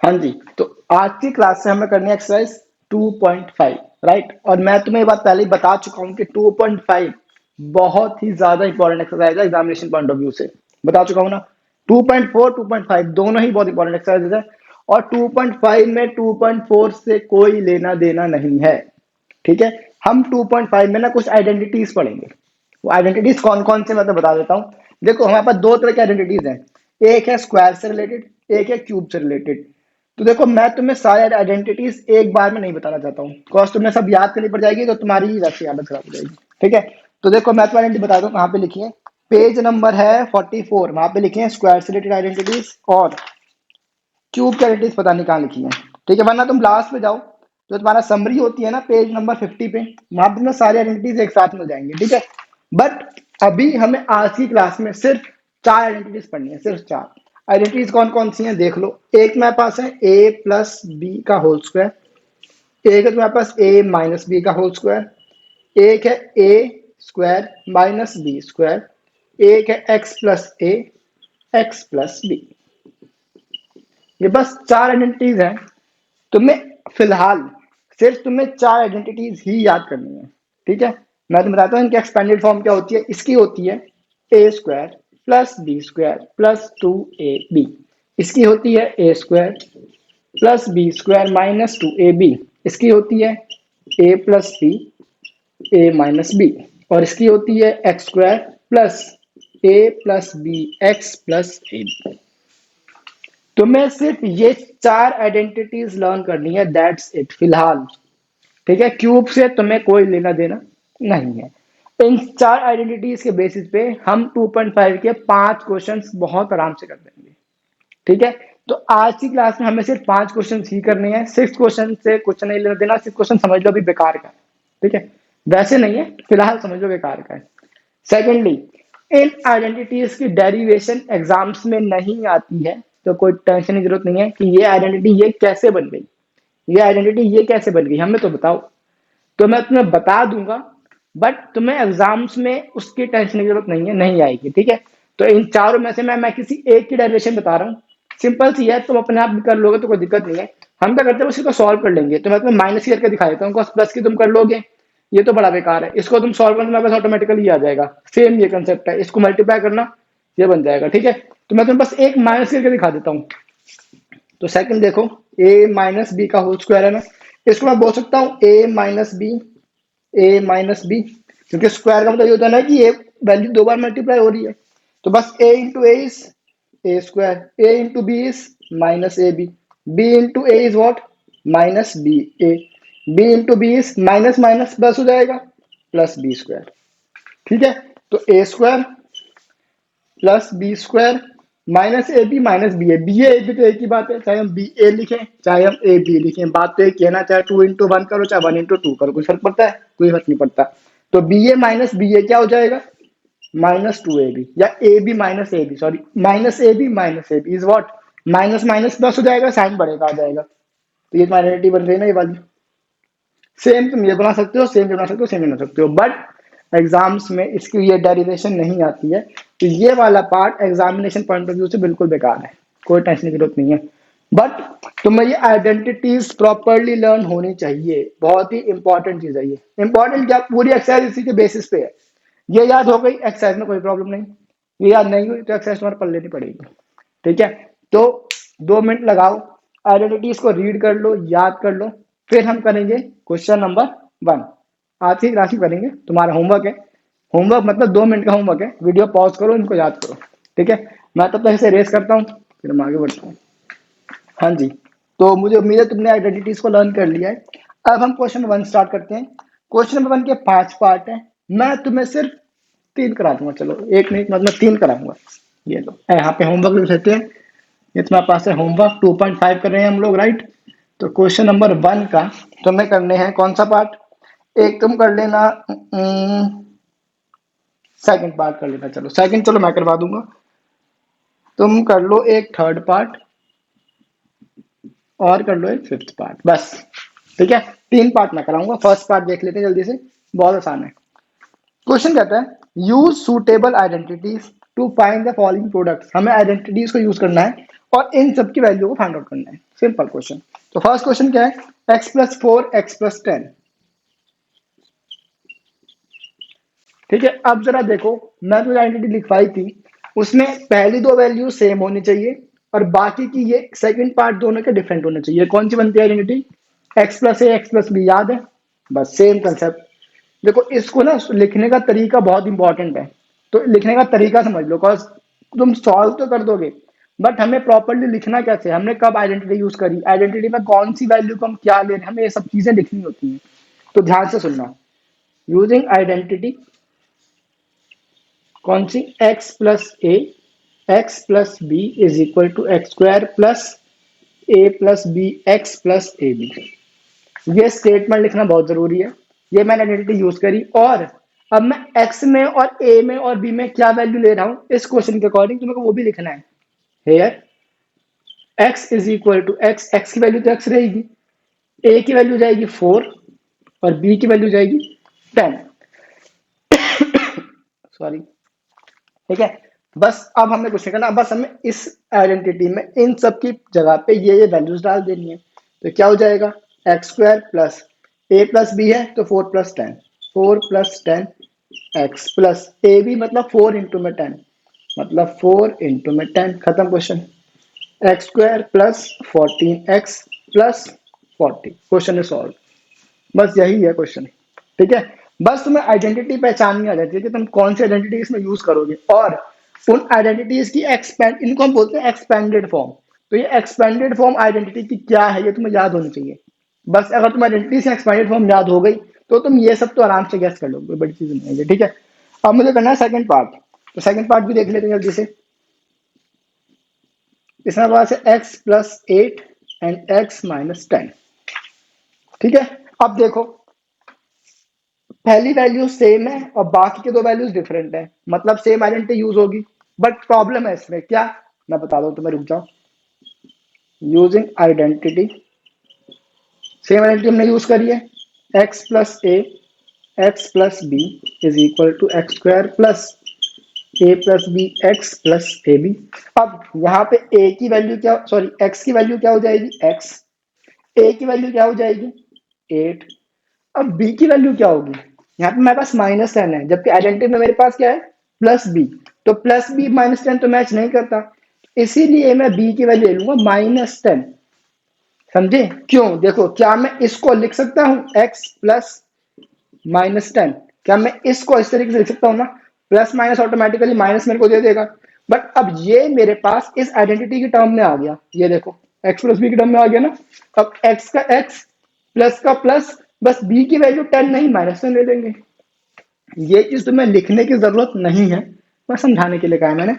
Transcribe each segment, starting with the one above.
हाँ जी, तो आज की क्लास से हमें करनी है एक्सरसाइज 2.5, राइट। और मैं तुम्हें ये बात पहले ही बता चुका हूँ कि 2.5 बहुत ही ज्यादा इंपॉर्टेंट एक्सरसाइज है एग्जामिनेशन पॉइंट ऑफ व्यू से। बता चुका हूँ ना। 2.4 2.5 दोनों ही बहुत इंपॉर्टेंट एक्सरसाइज है। और 2.5 में 2.4 से कोई लेना देना नहीं है, ठीक है। हम 2.5 में ना कुछ आइडेंटिटीज पढ़ेंगे। वो आइडेंटिटीज कौन कौन से मैं तो बता देता हूँ। देखो, हमारे पास दो तरह की आइडेंटिटीज हैं। एक है स्क्वायर से रिलेटेड, एक है क्यूब से रिलेटेड। तो देखो, मैं तुम्हें सारे आइडेंटिटीज एक बार में नहीं बताना चाहता हूँ, बिकॉज तुम्हें सब याद करनी पड़ जाएगी, तो तुम्हारी ही वैसे हालत खराब हो जाएगी, ठीक है। तो देखो, मैं तुम्हें आइडेंटिटी बता दूं कहाँ पे लिखी है। पेज नंबर है 44, वहां पे लिखी है स्क्वायर से रिलेटेड आइडेंटिटीज, और क्यूब की आइडेंटिटीज पता नहीं कहाँ लिखी है, ठीक है। वरना तुम लास्ट में जाओ, जो तुम्हारा समरी होती है ना पेज नंबर 50 पे, वहां पे तुम्हें सारी आइडेंटिटीज एक साथ मिल जाएंगे, ठीक है। बट अभी हमें आज की क्लास में सिर्फ चार आइडेंटिटीज पढ़नी है, सिर्फ चार आइडेंटिटीज। कौन कौन सी हैं देख लो। एक मेरे पास है a प्लस बी का होल स्क्वायर, एक है तुम्हारे पास a माइनस बी का होल स्क्वायर, एक है a square minus B square, एक है x plus A X plus B. ये बस चार आइडेंटिटीज हैं। तुम्हें फिलहाल सिर्फ तुम्हें चार आइडेंटिटीज ही याद करनी है, ठीक है। मैं तुम्हें बताता हूँ इनकी एक्सपेंडेड फॉर्म क्या होती है। इसकी होती है A square plus B square plus 2ab। इसकी होती है A square plus B square minus 2ab। इसकी होती है A plus B A minus B. और इसकी होती है X square plus A plus B X plus A B. तुम्हें सिर्फ ये चार आइडेंटिटीज लर्न करनी है, दैट्स इट फिलहाल, ठीक है। क्यूब से तुम्हें कोई लेना देना नहीं है। इन चार आइडेंटिटीज के बेसिस पे हम 2.5 के 5 क्वेश्चंस बहुत आराम से कर देंगे, ठीक है। तो आज की क्लास में हमें सिर्फ 5 क्वेश्चन ही करने हैं। 6 क्वेश्चन से कुछ नहीं लेना देना। 6 क्वेश्चन समझ लो अभी बेकार का है, ठीक है। वैसे नहीं है, फिलहाल समझ लो बेकार का है। सेकेंडली, इन आइडेंटिटीज की डेरिवेशन एग्जाम्स में नहीं आती है, तो कोई टेंशन की जरूरत नहीं है कि ये आइडेंटिटी ये कैसे बन गई, ये आइडेंटिटी ये कैसे बन गई, हमें तो बताओ। तो मैं तुम्हें बता दूंगा, बट तुम्हें एग्जाम्स में उसकी टेंशन की जरूरत नहीं है, नहीं आएगी, ठीक है। तो इन चारों में से मैं किसी एक की डेरिवेशन बता रहा हूँ। सिंपल सी है, तुम अपने आप भी कर लोगे तो कोई दिक्कत नहीं है। हम क्या करते हैं, उसी को सॉल्व कर लेंगे। तो मैं तुम्हें माइनस करके दिखा देता हूँ, प्लस की तुम कर लोगे, ये तो बड़ा बेकार है। इसको तुम सॉल्व करना बस ऑटोमेटिकली आ जाएगा। सेम ये कंसेप्ट है, इसको मल्टीप्लाई करना, ये बन जाएगा, ठीक है। तो मैं तुम्हें बस एक माइनस करके दिखा देता हूँ। तो सेकंड देखो, a माइनस बी का होल स्क्वायर है ना, इसको मैं बोल सकता हूँ a minus B, A minus B, क्योंकि स्क्वायर का मतलब ये होता है ना कि ये वैल्यू दो बार मल्टीप्लाई हो रही है। तो बस a into A is A square, a into B is minus A B, b into A is what minus B A, b into B is minus minus plus हो जाएगा प्लस बी स्क्वायर, ठीक है। तो A square plus B square minus B है। B A भी तो एक ही बात है, चाहे हम बी ए लिखें चाहे हम ए बी लिखें, बात तो एक ही है ना। चाहे 2 इंटू 1 करो चाहे 1 इंटू 2 करो, कुछ फर्क पड़ता है? कोई फर्क नहीं पड़ता। तो B A minus B A क्या हो जाएगा, माइनस 2ab, या A B minus A B, sorry minus A B is what minus minus plus हो जाएगा, साइन बढ़ेगा आ जाएगा। तो ये तुम्हारी आइडेंटिटी बन गई ना, ये वाली। सेम तुम ये बना सकते हो, सेम बना सकते हो, सेम बना सकते हो, बट एग्जाम्स में इसकी ये डेरिवेशन नहीं आती है। तो ये वाला part examination point of view से बिल्कुल बेकार है, कोई टेंशन की जरूरत नहीं है। बट तुम्हें ये आइडेंटिटीज प्रॉपरली लर्न होनी चाहिए, बहुत ही इंपॉर्टेंट चीज है ये। इंपॉर्टेंट क्या, पूरी एक्सरसाइज इसी के बेसिस पे है। ये याद हो गई, एक्सरसाइज में कोई प्रॉब्लम नहीं। ये याद नहीं हुई तो एक्सरसाइज तुम्हारे पढ़ लेनी पड़ेगी, ठीक है। तो 2 मिनट लगाओ, आइडेंटिटीज को रीड कर लो, याद कर लो, फिर हम करेंगे क्वेश्चन नंबर 1। आज की क्लास में करेंगे, तुम्हारा होमवर्क है। होमवर्क मतलब 2 मिनट का होमवर्क है। वीडियो पॉज करो, इनको याद करो, ठीक है। मैं तब तक इसे रेस करता हूँ, फिर हम आगे बढ़ते हैं। हाँ जी, तो मुझे उम्मीद है तुमने आइडेंटिटीज को लर्न कर लिया है। अब हम क्वेश्चन 1 स्टार्ट करते हैं। क्वेश्चन नंबर 1 के 5 पार्ट है, मैं तुम्हें सिर्फ 3 करा दूंगा। चलो 1 मिनट मतलब 3 कराऊंगा। ये लो, यहाँ पे होमवर्क लिख लेते हैं। ये तुम्हारे पास है होमवर्क, 2.5 कर रहे हैं हम लोग, राइट। तो क्वेश्चन नंबर 1 का तुम्हें करने हैं कौन सा पार्ट, एक तुम कर लेना, सेकंड पार्ट कर लेना। चलो सेकंड, चलो मैं करवा दूंगा। तुम कर लो एक थर्ड पार्ट और कर लो एक फिफ्थ पार्ट, बस, ठीक है। 3 पार्ट मैं कराऊंगा। फर्स्ट पार्ट देख लेते हैं जल्दी से, बहुत आसान है। क्वेश्चन कहता है use suitable identities to find the following products. हमें आइडेंटिटीज को यूज करना है और इन सब की वैल्यू को फाइंड आउट करना है। Simple question. तो फर्स्ट क्वेश्चन क्या है, x+4 x+10। ठीक है, अब जरा देखो, मैं जो आइडेंटिटी लिखवाई थी उसमें पहली दो वैल्यू सेम होनी चाहिए और बाकी की ये सेकंड पार्ट दोनों के डिफरेंट होने चाहिए। कौन सी बनती है आइडेंटिटी, x+a x+b, याद है, बस सेम कंसेप्ट। देखो इसको ना लिखने का तरीका बहुत इंपॉर्टेंट है, तो लिखने का तरीका समझ लो, बिकॉज तुम सॉल्व तो कर दोगे बट हमें प्रॉपरली लिखना कैसे, हमने कब आइडेंटिटी यूज करी, आइडेंटिटी में कौन सी वैल्यू को हम क्या ले रहे हैं, हमें ये सब चीजें लिखनी होती हैं। तो ध्यान से सुनना, यूजिंग आइडेंटिटी कौन सी, x+a x+b is equal to x² + a+b x+ab। ये स्टेटमेंट लिखना बहुत जरूरी है। ये मैंने आइडेंटिटी यूज करी और अब मैं x में और a में और b में क्या वैल्यू ले रहा हूं इस क्वेश्चन के अकॉर्डिंग तुम्हें वो भी लिखना है। Here x is equal to x की वैल्यू तो x रहेगी, a की वैल्यू जाएगी 4 और b की वैल्यू जाएगी 10। सॉरी, ठीक है। बस अब हमने कुछ नहीं करना, बस हमें इस आइडेंटिटी में इन सब की जगह पे ये वैल्यूज डाल देनी है। तो क्या हो जाएगा, x² प्लस a+b है तो 4+10, 4+10 x प्लस ए बी मतलब 4 इंटू में 10, मतलब 4 इंटू में 10, खत्म question. x² plus 14x plus 40, question is solve. बस यही है क्वेश्चन, ठीक है। बस तुम्हें आइडेंटिटी पहचाननी आ जाती है कि तुम कौन सी आइडेंटिटी इसमें यूज करोगे और उन आइडेंटिटीज की एक्सपेंड, इनको हम बोलते हैं एक्सपेंडेड फॉर्म। तो ये एक्सपेंडेड फॉर्म आइडेंटिटी की क्या है ये तुम्हें याद होनी चाहिए। बस अगर तुम आइडेंटिटी से एक्सपेंडेड फॉर्म याद हो गई तो तुम ये सब तो आराम से गैस कर लोगे, कोई बड़ी चीज नहीं है, ठीक है। अब मुझे करना है सेकंड पार्ट, तो सेकंड पार्ट भी देख लेते हैं जल्दी से। इसमें पास है x+8 एंड x-10, ठीक है। अब देखो पहली वैल्यू सेम है और बाकी के दो वैल्यूज डिफरेंट है, मतलब सेम आइडेंटिटी यूज होगी। बट प्रॉब्लम है इसमें क्या, मैं बता दूं तुम्हें, रुक जाओ। यूजिंग आइडेंटिटी, सेम आइडेंटिटी हमने यूज करी है, x+a x+b is equal to x² plus a+b x+ab। अब यहाँ पे a की वैल्यू क्या, सॉरी x की वैल्यू क्या हो जाएगी, x, a की वैल्यू क्या हो जाएगी 8, अब b की वैल्यू क्या होगी, यहाँ पे मेरे पास -10 है जबकि आइडेंटिटी में मेरे पास क्या है +b, तो +b -10 तो मैच नहीं करता, इसीलिए मैं b की वैल्यू ले लूंगा -10। समझे क्यों, देखो क्या मैं इसको लिख सकता हूँ x प्लस -10, क्या मैं इसको इस तरीके से लिख सकता हूँ ना, प्लस माइनस ऑटोमेटिकली माइनस मेरे को दे देगा। बट अब ये मेरे पास इस आइडेंटिटी की टर्म में आ गया, ये देखो x+b की टर्म में आ गया ना। अब x का x प्लस का प्लस, बस b की वैल्यू 10 नहीं -10 ले लेंगे। ये चीज तुम्हें लिखने की जरूरत नहीं है, मैं समझाने के लिए कहा है मैंने।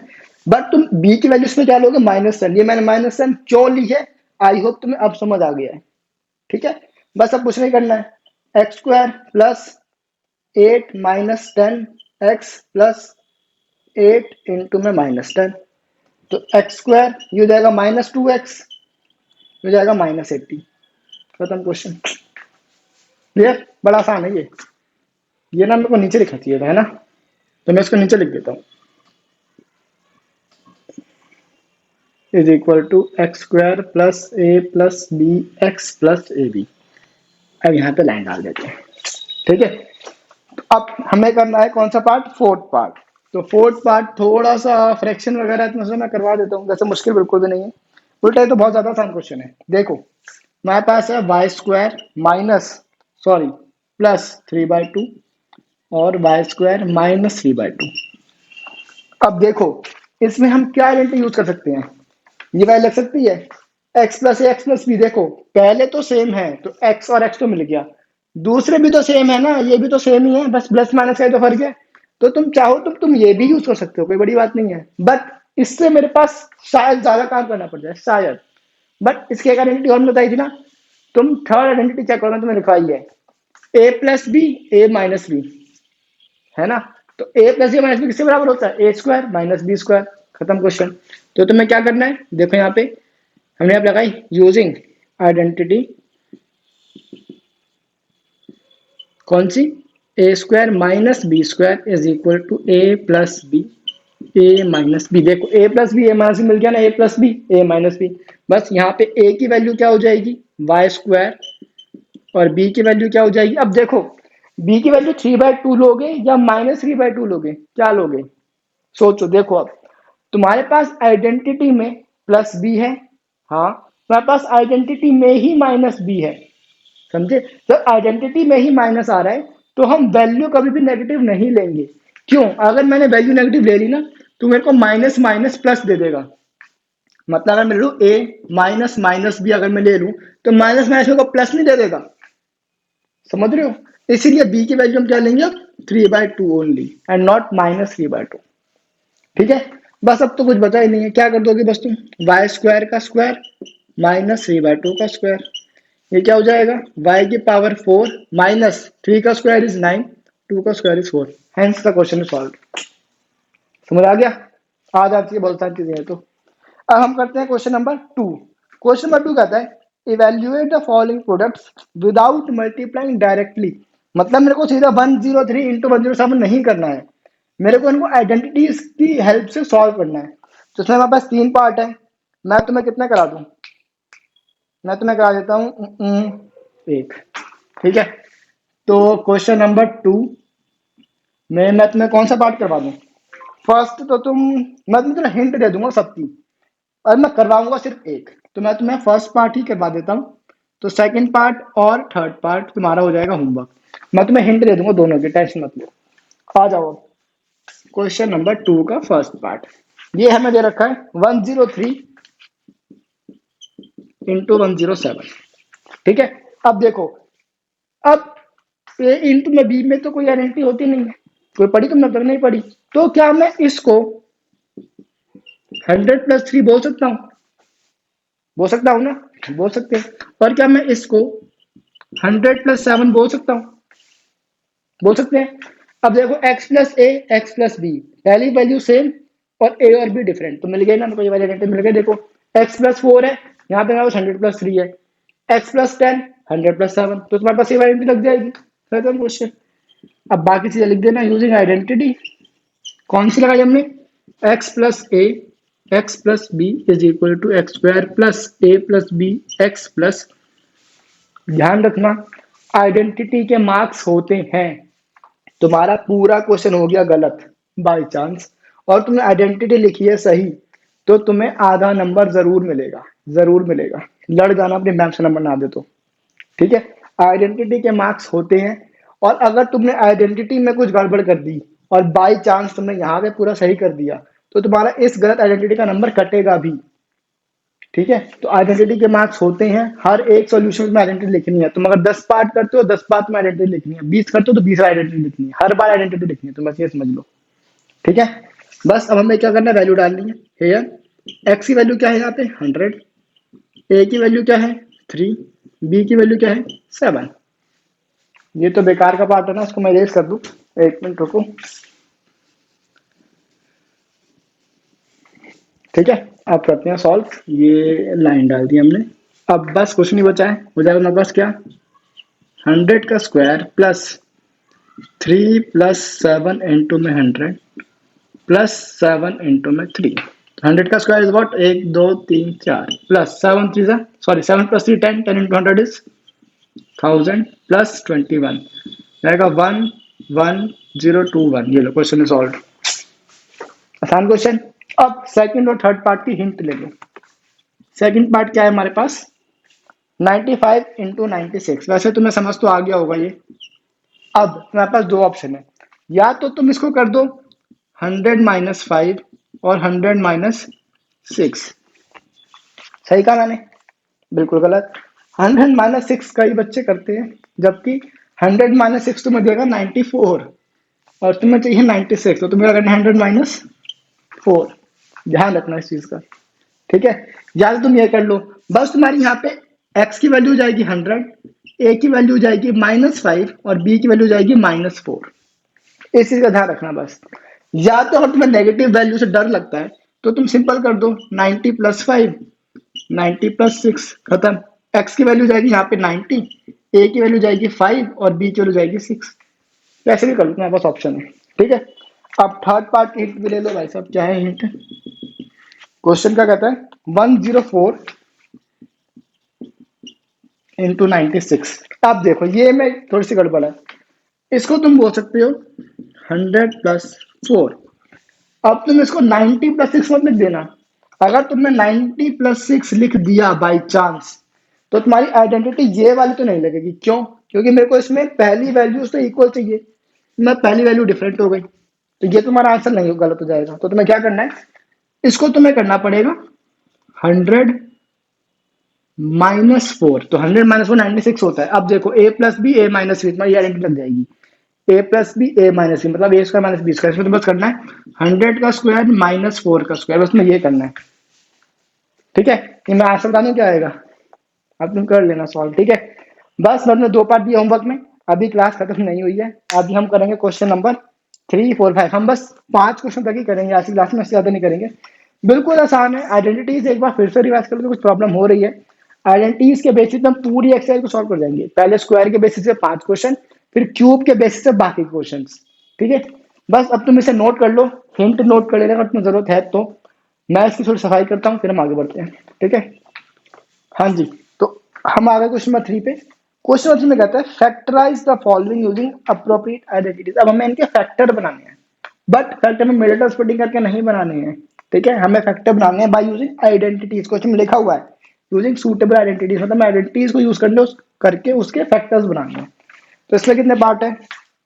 बट तुम b की वैल्यू इसमें क्या लोगे -10, ये मैंने -10 क्यों ली है, आई होप तुम्हें अब समझ आ गया है, ठीक है। बस अब कुछ नहीं करना है, x² plus 8 -10 x plus 8 into में -10, तो x² ये हो जाएगा -2x, हो जाएगा -80, खत्म क्वेश्चन। क्लियर, बड़ा आसान है ये ना मेरे को नीचे लिखना चाहिए था, है ना, तो मैं इसको नीचे लिख देता हूँ, is equal to x² plus a+b x+ab। अब यहाँ पे लाइन डाल देते हैं, ठीक है। अब हमें करना है कौन सा पार्ट, फोर्थ पार्ट। तो फोर्थ पार्ट थोड़ा सा फ्रैक्शन वगैरह इतना सा मैं करवा देता हूँ, वैसे मुश्किल बिल्कुल भी नहीं है, उल्टा ये तो बहुत ज्यादा आसान क्वेश्चन है। देखो हमारे पास है y² माइनस, सॉरी प्लस 3/2 और y² -3/2। अब देखो इसमें हम क्या आइडेंटिटी यूज कर सकते हैं, ये वैल्यू लग सकती है x+a x+b, देखो पहले तो सेम है तो x और x तो मिल गया, दूसरे भी तो सेम है ना, ये भी तो सेम ही है, बस प्लस माइनस का ही तो फर्क है। तो तुम चाहो तो तुम ये भी यूज कर सकते हो, कोई बड़ी बात नहीं है, बट इससे मेरे पास शायद ज्यादा काम करना पड़ जाए शायद। बट इसकी एक आइडेंटिटी और बताई थी ना, तुम थर्ड आइडेंटिटी चेक करो, तुम्हें लिखवाई है a+b a-b, है ना। तो a+b किससे बराबर होता है, a² - b², खत्म क्वेश्चन। तो तुम्हें क्या करना है, देखो यहाँ पे हमने आप लगाई यूजिंग आइडेंटिटी कौन सी, a² - b² is equal to a+b A minus B, देखो A plus B A minus B मिल गया ना, A plus B A minus B. बस यहाँ पे ए की वैल्यू क्या हो जाएगी, वाई स्क्वायर, और बी की वैल्यू क्या हो जाएगी। अब देखो बी की वैल्यू 3/2 लोगे या -3/2 लोगे, क्या लोगे सोचो। देखो अब तुम्हारे पास आइडेंटिटी में प्लस बी है, हाँ तुम्हारे पास आइडेंटिटी में ही माइनस बी है, समझे। जब आइडेंटिटी में ही माइनस आ रहा है तो हम वैल्यू कभी भी नेगेटिव नहीं लेंगे। क्यों, अगर मैंने वैल्यू नेगेटिव ले ली ना तो मेरे को माइनस माइनस प्लस दे देगा। मतलब अगर मैं ले लूँ ए माइनस माइनस बी, अगर मैं ले लूँ तो माइनस माइनस को प्लस नहीं दे देगा, समझ रहे हो। इसीलिए बी की वैल्यू हम क्या लेंगे अब, 3/2 ओनली एंड नॉट -3/2। ठीक है, बस अब तो कुछ बचा ही नहीं है, क्या कर दोगे बस तुम, वाई स्क्वायर का स्क्वायर -3/2 का स्क्वायर, ये क्या हो जाएगा, y की पावर 4 माइनस 3 का स्क्वायर इज 9, 2 का square is 4, hence the question is solved. समझ आ गया, आ जाती है बहुत सारी चीजें तो। अब हम करते हैं क्वेश्चन नंबर 2। क्वेश्चन नंबर 2 कहता है evaluate the following products without multiplying directly. मतलब मेरे को सीधा 103 इंटू 107 नहीं करना है, मेरे को इनको आइडेंटिटीज की हेल्प से सॉल्व करना है। तो इसमें हमारे पास 3 पार्ट है, मैं तुम्हें कितना करा दूं, मैं तुम्हें करा देता हूँ एक। ठीक है, तो क्वेश्चन नंबर 2 में मैं तुम्हें कौन सा पार्ट करवा दूं। फर्स्ट तो मैं तुम्हें हिंट दे दूंगा सबकी, और मैं करवाऊंगा सिर्फ एक, तो मैं तुम्हें फर्स्ट पार्ट ही करवा देता हूँ। तो सेकंड पार्ट और थर्ड पार्ट तुम्हारा हो जाएगा होमवर्क, मैं तुम्हें हिंट दे दूंगा दोनों की, टेंशन मत लो। आ जाओ क्वेश्चन नंबर 2 का फर्स्ट पार्ट, ये हमें दे रखा है 103 इंटू 107। ठीक है, अब देखो, अब ए इंटू में बी में तो कोई आइडेंटिटी होती नहीं है, कोई पढ़ी तुमने तक नहीं पढ़ी, तो क्या मैं इसको 100 + 3 बोल सकता हूँ, बोल सकता हूँ ना, बोल सकते हैं। और क्या मैं इसको 100 + 7 बोल सकता हूँ, बोल सकते हैं। अब देखो x + a x + b, पहली वैल्यू सेम और a और b डिफरेंट, तो मिल गए ना, कोई आइडेंटिटी मिल गई। देखो x + 4 है, यहाँ पे मेरे पास 100 + 3 है, x + 10 100 + 7, तो तुम्हारे पास ये आइडेंटिटी लग जाएगी, खत्म क्वेश्चन। अब बाकी चीजें लिख देना यूजिंग आइडेंटिटी। कौन सी लगाई हमने, x + a x + b is equal to x² + a + b x plus, ध्यान रखना आइडेंटिटी के मार्क्स होते हैं। तुम्हारा पूरा क्वेश्चन हो गया गलत बाय चांस और तुमने आइडेंटिटी लिखी है सही, तो तुम्हें आधा नंबर जरूर मिलेगा, जरूर मिलेगा, लड़ जाना अपने मैम से नंबर ना दे तो। ठीक है, आइडेंटिटी के मार्क्स होते हैं, और अगर तुमने आइडेंटिटी में कुछ गड़बड़ कर दी और बाय चांस तुमने यहाँ पे पूरा सही कर दिया, तो तुम्हारा इस गलत आइडेंटिटी का नंबर कटेगा भी। ठीक है, तो आइडेंटिटी के मार्क्स होते हैं, हर एक सॉल्यूशन में आइडेंटिटी लिखनी है। तुम अगर 10 पार्ट करते हो 10 पार्ट में आइडेंटिटी लिखनी है, 20 करते हो तो 20 आइडेंटिटी लिखनी है, हर बार आइडेंटिटी लिखनी है, तुम बस ये समझ लो। ठीक है, बस अब हमें क्या करना है, वैल्यू डालनी है। हेयर एक्स की वैल्यू क्या है, यहाँ पे 100, ए की वैल्यू क्या है 3, बी की वैल्यू क्या है 7। ये तो बेकार का पार्ट है ना, इसको मैं इरेज कर दूं, एक मिनट रुको। ठीक है, अब करते हैं सॉल्व, ये लाइन डाल दी हमने। अब बस कुछ नहीं बचा है, हो जाएगा हमारे पास क्या, 100 का स्क्वायर प्लस 3 + 7 इंटू में 100 प्लस 7 इंटू में 3। 100 का square is what, 1 2 3 4 plus 7 3 sorry 7 + 3 10, 10 into 100 is 1000 plus 21 जाएगा 11021। ये लो क्वेश्चन इज सॉल्व, आसान क्वेश्चन। अब सेकंड और थर्ड पार्ट की हिंट ले लो। सेकंड पार्ट क्या है हमारे पास, 95 इंटू 96, वैसे तुम्हें समझ तो आ गया होगा ये। अब तुम्हारे पास दो ऑप्शन है, या तो तुम इसको कर दो 100 - 5 और 100 - 6। सही कहा मैंने, बिल्कुल गलत। 100 - 6 कई बच्चे करते हैं, जबकि 100 - 6 तुम्हें देगा 94 और तुम्हें चाहिए 96, तो तुम्हें करना 100 - 4। ध्यान रखना इस चीज का। ठीक है, या तो तुम ये कर लो, बस तुम्हारी यहाँ पे x की वैल्यू जाएगी 100, a की वैल्यू जाएगी -5 और b की वैल्यू जाएगी -4। इस चीज का ध्यान रखना बस। या तो अगर तुम्हें नेगेटिव वैल्यू से डर लगता है तो तुम सिंपल कर दो 90 + 5 90 + 6, खत्म। x की वैल्यू जाएगी यहाँ पे 90, a की वैल्यू जाएगी 5 और b की वैल्यू जाएगी 6। वैसे भी कर लो, तुम्हारे पास ऑप्शन है। ठीक है, अब थर्ड पार्ट की हिंट भी ले लो भाई साहब, क्या है हिंट? क्वेश्चन क्या कहता है 104 इंटू 96। अब देखो ये में थोड़ी सी गड़बड़ है, इसको तुम बोल सकते हो 100 + 4। अब तुम इसको 90 + 6 मत लिख देना। अगर तुमने 90 + 6 लिख दिया बाई चांस, तो तुम्हारी आइडेंटिटी ये वाली तो नहीं लगेगी। क्यों? क्योंकि मेरे को इसमें पहली वैल्यूज तो इक्वल चाहिए, मैं पहली वैल्यू डिफरेंट हो गई, तो ये तुम्हारा आंसर नहीं गलत हो जाएगा। तो तुम्हें क्या करना है, इसको तुम्हें करना पड़ेगा 100 - 4। तो 100 - 4 96 होता है। अब देखो a + b a - b, तुम्हारी आइडेंटिटी लग जाएगी। a + b a - b मतलब a² - b²। इसमें तो बस करना है 100 का स्क्वायर - 4 का स्क्वायर, बस में ये करना है। ठीक है, ये मैं आंसर बता दूं क्या आएगा, अब तुम कर लेना सॉल्व। ठीक है, बस मतलब 2 पार्ट दिए होमवर्क में, अभी क्लास खत्म नहीं हुई है। अभी हम करेंगे क्वेश्चन नंबर 3, 4, 5। हम बस 5 क्वेश्चन तक ही करेंगे आज की क्लास में, इससे ज्यादा नहीं करेंगे। बिल्कुल आसान है। आइडेंटिटीज एक बार फिर से रिवाइज कर लो, कुछ प्रॉब्लम हो रही है। आइडेंटिटीज के बेसिस पे हम पूरी एक्सरसाइज को सॉल्व कर जाएंगे। पहले स्क्वायर के बेसिस पे 5 क्वेश्चन, फिर क्यूब के बेसिस पे बाकी क्वेश्चन। ठीक है, बस अब तुम इसे नोट कर लो, हिंट नोट कर लेना अगर तुम्हें जरूरत है तो। मैं इसकी थोड़ी सफाई करता हूँ, फिर हम आगे बढ़ते हैं। ठीक है, हाँ जी। तो हम आ गए क्वेश्चन नंबर 3 पे। क्वेश्चन नंबर 3 में कहता है factorise the following using appropriate identities. अब हमें इनके फैक्टर बनाने हैं, बट फैक्टर में मिडिल स्प्लिटिंग करके नहीं बनाने हैं। ठीक है, हमें फैक्टर बनाने हैं बाय यूजिंग आइडेंटिटीज। क्वेश्चन में लिखा हुआ है यूजिंग सूटेबल आइडेंटिटीज, मतलब आइडेंटिटीज को यूज करने करके उसके फैक्टर्स बनाने हैं। तो इसमें कितने पार्ट है?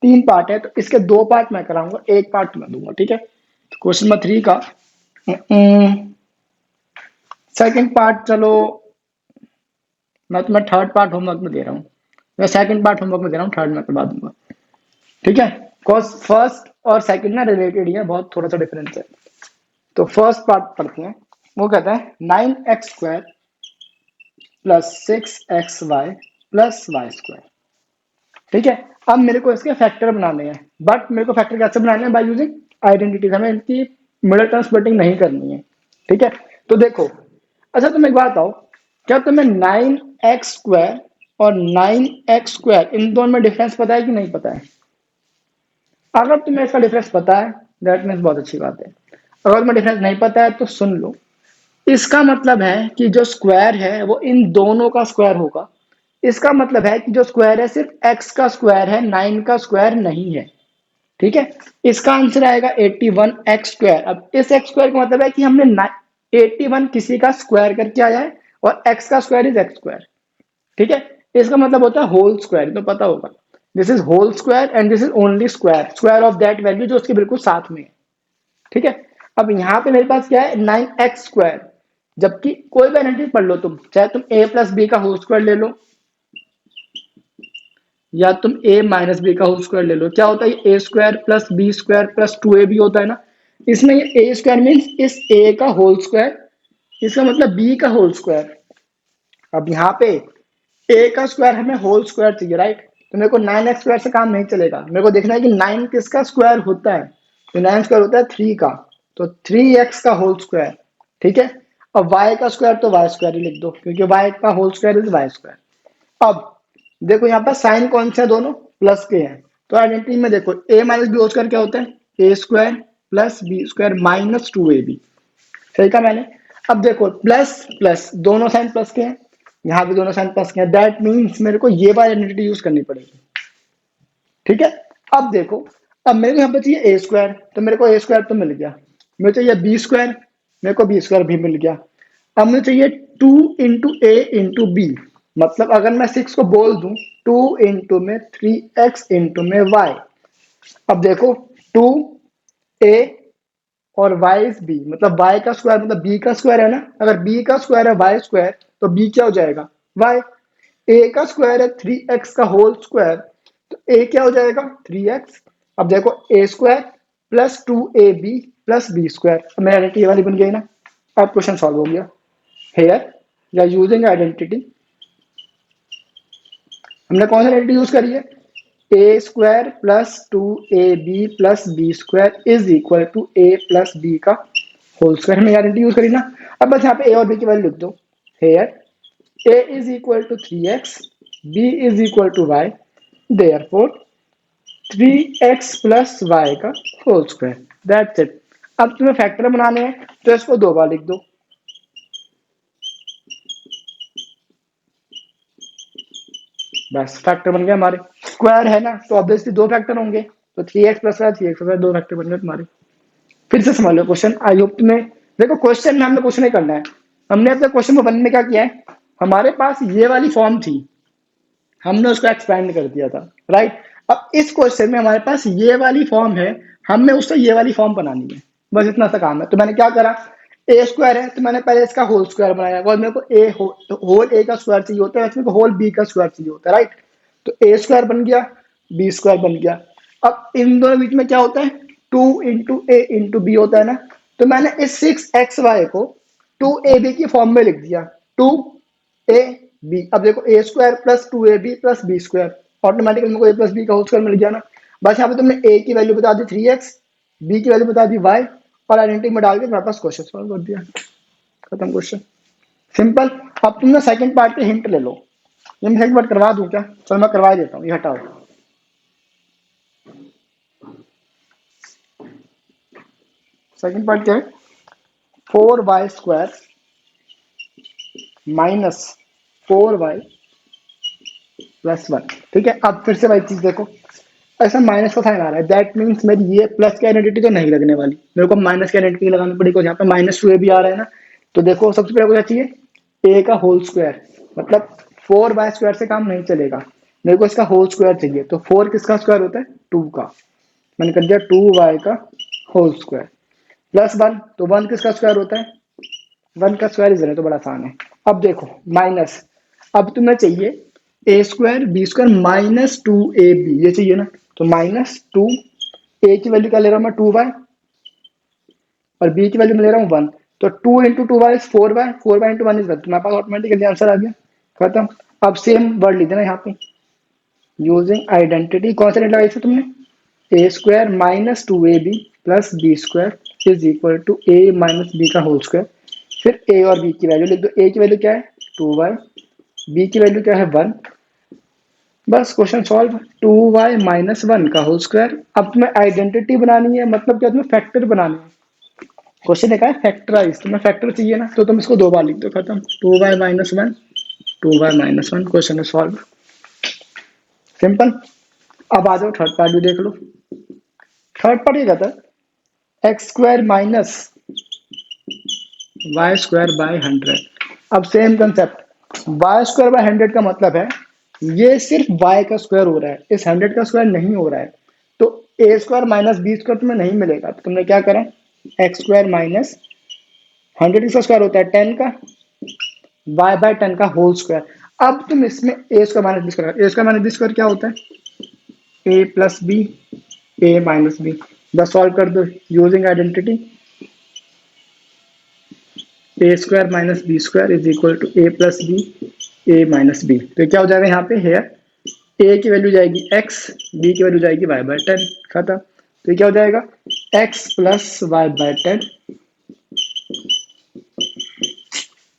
3 पार्ट है। तो इसके 2 पार्ट मैं कराऊंगा, 1 पार्ट मैं दूंगा। ठीक है, क्वेश्चन नंबर 3 का सेकंड पार्ट, चलो मैं तुम्हें थर्ड पार्ट होमवर्क में दे रहा हूँ। मैं सेकंड पार्ट होमवर्क में दे रहा हूँ, थर्ड मैं करवा दूंगा। ठीक है, बिकॉज फर्स्ट और सेकंड ना रिलेटेड ही है, बहुत थोड़ा सा डिफरेंस है। तो फर्स्ट पार्ट पढ़ते हैं। वो कहता है 9x² + 6xy + y²। ठीक है, अब मेरे को इसके फैक्टर बनाने हैं, बट मेरे को फैक्टर कैसे बनाने हैं? By using identities. हमें इनकी मिडिल टर्म स्प्लिटिंग नहीं करनी है। ठीक है, तो देखो, अच्छा तुम एक बात बताओ, क्या तुम्हें 9x² और 9x² इन दोनों में डिफरेंस पता है कि नहीं पता है? अगर तुम्हें इसका डिफरेंस पता है दैट मीन्स बहुत अच्छी बात है। अगर तुम्हें डिफरेंस नहीं पता है तो सुन लो, इसका मतलब है कि जो स्क्वायर है वो इन दोनों का स्क्वायर होगा। इसका मतलब है कि जो स्क्वायर है सिर्फ x का स्क्वायर है, 9 का स्क्वायर नहीं है। ठीक है, इसका आंसर आएगा 81x²। अब इस x² का मतलब है कि हमने 81 किसी का स्क्वायर करके आया है, और x का स्क्वायर इज x²। ठीक है, इसका मतलब होता है होल स्क्वायर, तो पता होगा this is whole square and this is only square, square of that value जो उसके बिल्कुल साथ में है। ठीक है, अब यहाँ पे मेरे पास क्या है 9x², जबकि कोई भी आइडेंटिटी पढ़ लो तुम, चाहे तुम a + b का होल स्क्वायर ले लो, या तुम a - b का होल स्क्वायर ले लो, क्या होता है a² + b² + 2ab होता है ना। इसमें ये a² मीन्स इस a का होल स्क्वायर, इसका मतलब b का होल स्क्वायर। अब यहाँ पे a का स्क्वायर हमें होल स्क्वायर चाहिए, राइट? तो मेरे को 9x² से काम नहीं चलेगा, मेरे को देखना है कि 9 किसका स्क्वायर होता है। तो 9 स्क्वायर होता है 3 का, तो 3x का होल स्क्वायर। ठीक है, अब y का स्क्वायर तो y² ही लिख दो, क्योंकि y का होल स्क्वायर इज y²। अब देखो यहाँ पर साइन कौन से हैं, दोनों प्लस के हैं। तो आइडेंटिटी में देखो a - b होल स्क्वायर क्या होता है, a² + b² - 2ab। सही कहा मैंने। अब देखो प्लस प्लस दोनों साइन प्लस के हैं, यहाँ भी दोनों साइन प्लस के हैं, दैट मीन्स मेरे को ये वाली आइडेंटिटी यूज करनी पड़ेगी। ठीक है, अब देखो, अब मेरे को यहाँ पे चाहिए a², तो मेरे को a² तो मिल गया। मुझे चाहिए b², मेरे को b² भी मिल गया। अब मुझे चाहिए 2 × a × b, मतलब अगर मैं 6 को बोल दूं 2 × में 3x × में y। अब देखो 2a और y इज b, मतलब y का स्क्वायर मतलब b का स्क्वायर है ना। अगर b का स्क्वायर है y², तो b क्या हो जाएगा y। a का स्क्वायर है 3x का होल स्क्वायर, तो a क्या हो जाएगा 3x। अब देखो a² + 2ab + b², अब मेरी आइडेंटिटी वाली बन गई ना। अब क्वेश्चन सॉल्व हो गया। हेयर या यूजिंग आइडेंटिटी, हमने कौन सी आइडेंटिटी यूज करी है, a² + 2ab + b² is equal to a + b का होल स्क्वायर, हमने आइडेंटिटी यूज करी ना। अब बस यहाँ पे a और b की वैल्यू लिख दो। Here a is equal to 3x, b is equal to y, therefore 3x plus Y का होल स्क्वायर, दैट्स इट। अब तुम्हें फैक्टर बनाने हैं तो इसको 2 बार लिख दो, बस फैक्टर बन गया हमारे। स्क्वायर है ना तो ऑब्वियसली 2 फैक्टर होंगे, तो 3x plus Y 3x plus Y 2 factor बन गए तुम्हारे। फिर से समझ लो क्वेश्चन, आई होप तुम्हें, देखो क्वेश्चन में हमने कुछ नहीं करना है, हमने अपने क्वेश्चन को बनने में क्या किया है, हमारे पास ये वाली फॉर्म थी, हमने उसको एक्सपेंड कर दिया था, राइट। अब इस क्वेश्चन में हमारे पास ये वाली फॉर्म है, हमें उससे ये वाली फॉर्म बनानी है, बस इतना सा काम है। तो मैंने क्या करा, ए स्क्वायर है तो मैंने पहले इसका होल स्क्वायर बनाया, और मेरे को ए होल ए का स्क्वायर चाहिए होता है, वैसे मेरे को होल बी का स्क्वायर चाहिए होता है, राइट। तो ए स्क्वायर बन गया, बी स्क्वायर बन गया। अब इन दोनों बीच में क्या होता है, 2 × a × b होता है ना, तो मैंने इस 6xy को 2ab की फॉर्म में लिख दिया, 2ab। अब देखो A square plus 2ab plus B square, automatically मेरे को ए प्लस बी का होल स्क्वायर मिल गया ना। बस यहाँ पे तुमने ए की वैल्यू बता दी 3x, बी की वैल्यू बता दी y, और आइडेंटिटी में डाल के तुम्हारे पास क्वेश्चन सॉल्व कर दिया, खत्म क्वेश्चन, सिंपल। अब तुमने सेकंड पार्ट पे हिंट ले लो, ये मैं सेकंड पार्ट करवा दूं क्या, चलो मैं करवा देता हूँ, ये हटाओ। सेकंड पार्ट क्या है, 4y² माइनस 4y प्लस 1, ठीक है। अब फिर से वही चीज देखो, ऐसा माइनस का साइन आ रहा है, दैट मीन्स मेरी ये प्लस की आइडेंटिटी तो नहीं लगने वाली, मेरे को माइनस की आइडेंटिटी लगानी पड़ेगी, यहाँ पे -2a भी आ रहा है ना। तो देखो सबसे पहले क्या चाहिए, a का होल स्क्वायर, मतलब 4y² से काम नहीं चलेगा, मेरे को इसका होल स्क्वायर चाहिए। तो 4 किसका स्क्वायर होता है, 2 का, मैंने कर दिया 2y का होल स्क्वायर, प्लस 1, तो 1 किसका स्क्वायर होता है, 1 का स्क्वायर इधर है तो बड़ा आसान है। अब देखो माइनस, अब तुम्हें चाहिए a² b² -2ab, ये चाहिए ना, तो -2, a की वैल्यू क्या ले रहा हूँ मैं 2y, और b की वैल्यू मैं ले रहा हूँ 1, तो 2 × 2y is 4y, 4y × 1 is 1, तुम्हारे पास ऑटोमेटिकली आंसर आ गया, खत्म। अब सेम वर्ड लिख देना यहाँ पे, यूजिंग आइडेंटिटी, कौन सा लगाई थी तुमने, a² -2ab plus b² is equal to a - b का होल स्क्वायर। फिर a और b की वैल्यू लिख दो, a की वैल्यू क्या है 2y, b की वैल्यू क्या है 1, बस क्वेश्चन सॉल्व, 2y - 1 का होल स्क्वायर। अब तुम्हें आइडेंटिटी बनानी है, मतलब क्या, तुम्हें फैक्टर बनाने हैं, क्वेश्चन देखा है फैक्टराइज, तुम्हें फैक्टर चाहिए ना, तो तुम इसको 2 बार लिख दो, खत्म, 2y - 1 2y - 1, क्वेश्चन है सॉल्व, सिंपल। अब आ जाओ थर्ड पार्ट भी देख लो। थर्ड पार्ट ये कहता है x² माइनस y² बाय 100। अब सेम कंसेप्ट, y² बाय 100 का मतलब है ये सिर्फ y का स्क्वायर हो रहा है, इस 100 का स्क्वायर नहीं हो रहा है, तो a² माइनस b² तुम्हें नहीं मिलेगा, तो तुमने क्या करा, x² माइनस 100 किसका स्क्वायर होता है 10 का, y बाय 10 का होल स्क्वायर। अब तुम इसमें a² minus b² minus b² क्या होता है, a plus B, a minus B, बस सॉल्व कर दो using identity, a² minus b² is equal to a plus B, a minus B. तो क्या हो जाएगा यहाँ पे, हेयर a की वैल्यू जाएगी x, b की वैल्यू जाएगी y बाय 10, खत्म। तो क्या हो जाएगा, x plus y by 10,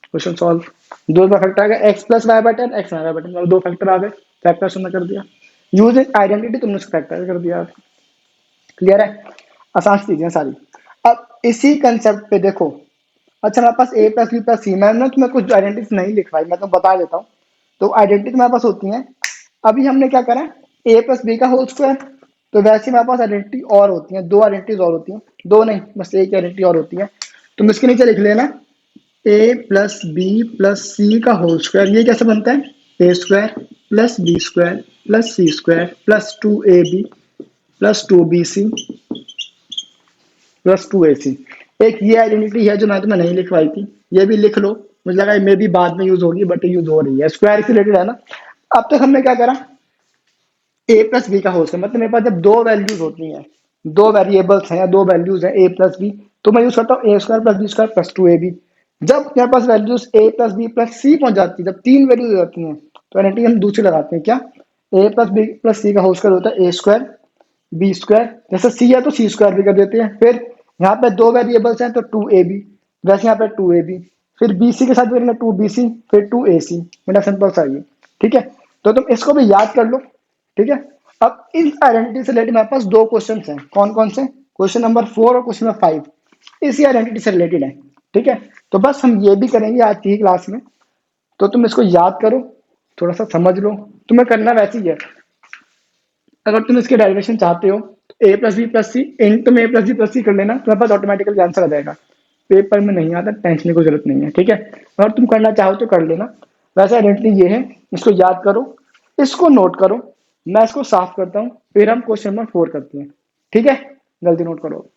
question solve. दो फैक्टर आ गए, x plus y by 10, x y by 10, दो फैक्टर आ गए, फैक्टर हमने कर दिया, यूजिंग आइडेंटिटी तुमने उसको फैक्टर कर दिया, क्लियर है, आसान चीजें सारी। अब इसी कंसेप्ट पे देखो, अच्छा हमारे पास a प्लस बी प्लस सी, मैंने तुम्हें कुछ आइडेंटिटी नहीं लिखवाई, मैं तुम्हें बता देता हूँ। तो आइडेंटिटी तुम्हारे पास होती है, अभी हमने क्या करा, a प्लस बी का होल स्क्वायर, तो वैसे हमारे पास आइडेंटिटी और होती है, 2 आइडेंटिटीज और होती हैं, 2 नहीं बस एक आइडेंटिटी और होती है, तुम इसके नीचे लिख लेना a plus B plus C का होल स्क्वायर, ये कैसे बनता है, a² plus b² plus c² plus 2ab plus 2bc plus 2ac। एक ये आइडेंटिटी है जो मैं तुम्हें नहीं लिखवाई थी, ये भी लिख लो, मुझे लगा मे भी बाद में यूज होगी, बट यूज हो रही है, स्क्वायर से रिलेटेड है ना। अब तक हमने क्या करा, a प्लस बी का होल स्क्वायर, मतलब मेरे पास जब दो वैल्यूज होती हैं, दो वेरिएबल्स हैं या दो वैल्यूज हैं a प्लस बी, तो मैं यूज करता हूँ a² plus b² plus 2ab। जब मेरे पास values a plus B plus C पहुंच जाती है, जब तीन वैल्यूज हो जाती हैं, तो आइडेंटिटी हम दूसरी लगाते हैं, क्या, a plus B plus C का होल स्क्वायर होता है a² b², जैसे सी है तो c² भी कर देते हैं। फिर यहाँ पे दो वेरिएबल्स हैं तो 2ab, वैसे यहाँ पे 2ab, फिर bc के साथ भी करना 2bc, फिर 2ac, मेरा सिंपल सा ये, ठीक है। तो तुम इसको भी याद कर लो, ठीक है। अब इन आइडेंटिटी से रिलेटेड मेरे पास दो क्वेश्चन हैं। कौन कौन से? क्वेश्चन नंबर 4 और क्वेश्चन नंबर 5 इसी आइडेंटिटी से रिलेटेड है। ठीक है, तो बस हम ये भी करेंगे आज की क्लास में। तो तुम इसको याद करो, थोड़ा सा समझ लो, तुम्हें करना वैसे ही है। अगर तुम इसके डेरिवेशन चाहते हो तो ए प्लस बी प्लस सी इंटू में ए प्लस बी प्लस सी कर लेना, तुम्हारे पास ऑटोमेटिकली आंसर आ जाएगा। पेपर में नहीं आता, टेंशन की जरूरत नहीं है। ठीक है, अगर तुम करना चाहो तो कर लेना। वैसे आइडेंटिटी ये है, इसको याद करो, इसको नोट करो। मैं इसको साफ करता हूँ, फिर हम क्वेश्चन नंबर 4 करते हैं। ठीक है, जल्दी नोट करो।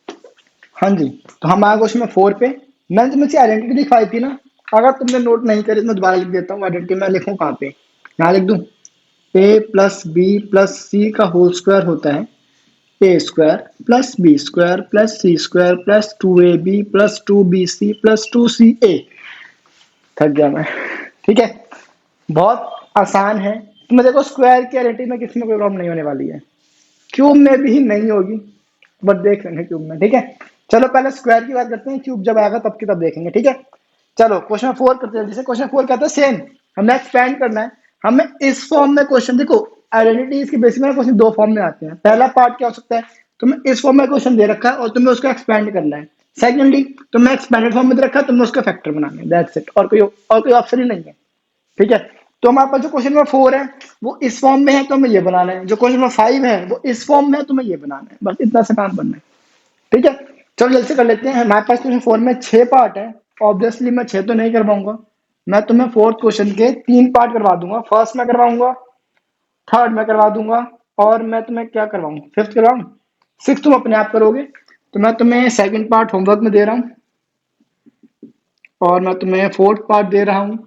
हाँ जी, तो हम आए क्वेश्चन नंबर 4 पे। मैंने तुम्हें से आइडेंटिटी दिखाई थी ना, अगर तुमने नोट नहीं करी तो मैं दोबारा लिख देता हूँ। आइडेंटिटी मैं लिखूँ कहाँ पे? यहाँ लिख दूँ, A plus B plus C का होल स्क्वायर होता है A square plus B square plus C square plus 2ab plus 2bc plus 2ca। थक गया मैं। ठीक है, बहुत आसान है। तुम्हें देखो स्क्वायर की आइडेंटिटी में किसी में कोई प्रॉब्लम नहीं होने वाली है, क्यूब में भी नहीं होगी, बट देख लेंगे क्यूब में। ठीक है, चलो पहले स्क्वायर की बात करते हैं, क्यूब जब आएगा तब की तब देखेंगे। ठीक है, चलो क्वेश्चन 4 करते हैं। जैसे क्वेश्चन 4 कहते हैं सेम, हमें एक्सपेंड करना है। हमें इस फॉर्म में क्वेश्चन, देखो आइडेंटिटीज के बेसिस में क्वेश्चन दो फॉर्म में आते हैं। पहला पार्ट क्या हो सकता है, तुम्हें इस फॉर्म में क्वेश्चन दे रखा है और तुम्हें उसको एक्सपेंड करना है। सेकेंडली, तुम्हें एक्सपेंडेड फॉर्म में दे रखा है, तुम्हें उसका फैक्टर बनाना है। दैट्स इट, और कोई ऑप्शन ही नहीं है। ठीक है, तो हमारे पास जो क्वेश्चन नंबर 4 है वो इस फॉर्म में है, तो हमें ये बनाना है। जो क्वेश्चन नंबर 5 है वो इस फॉर्म में है, तुम्हें ये बनाना है। बस इतना सा काम करना है। ठीक है, चलो जल्दी से कर लेते हैं। हमारे पास क्वेश्चन 4 में 6 पार्ट है। ऑब्वियसली मैं 6 तो नहीं करवाऊंगा, मैं तुम्हें फोर्थ क्वेश्चन के 3 पार्ट करवा दूंगा। फर्स्ट में करवाऊंगा, थर्ड में करवा दूंगा, और मैं तुम्हें क्या करवाऊँ, फिफ्थ करवाऊँ, सिक्स तुम अपने आप करोगे। तो मैं तुम्हें सेकंड पार्ट होमवर्क में दे रहा हूँ, और मैं तुम्हें फोर्थ पार्ट दे रहा हूँ,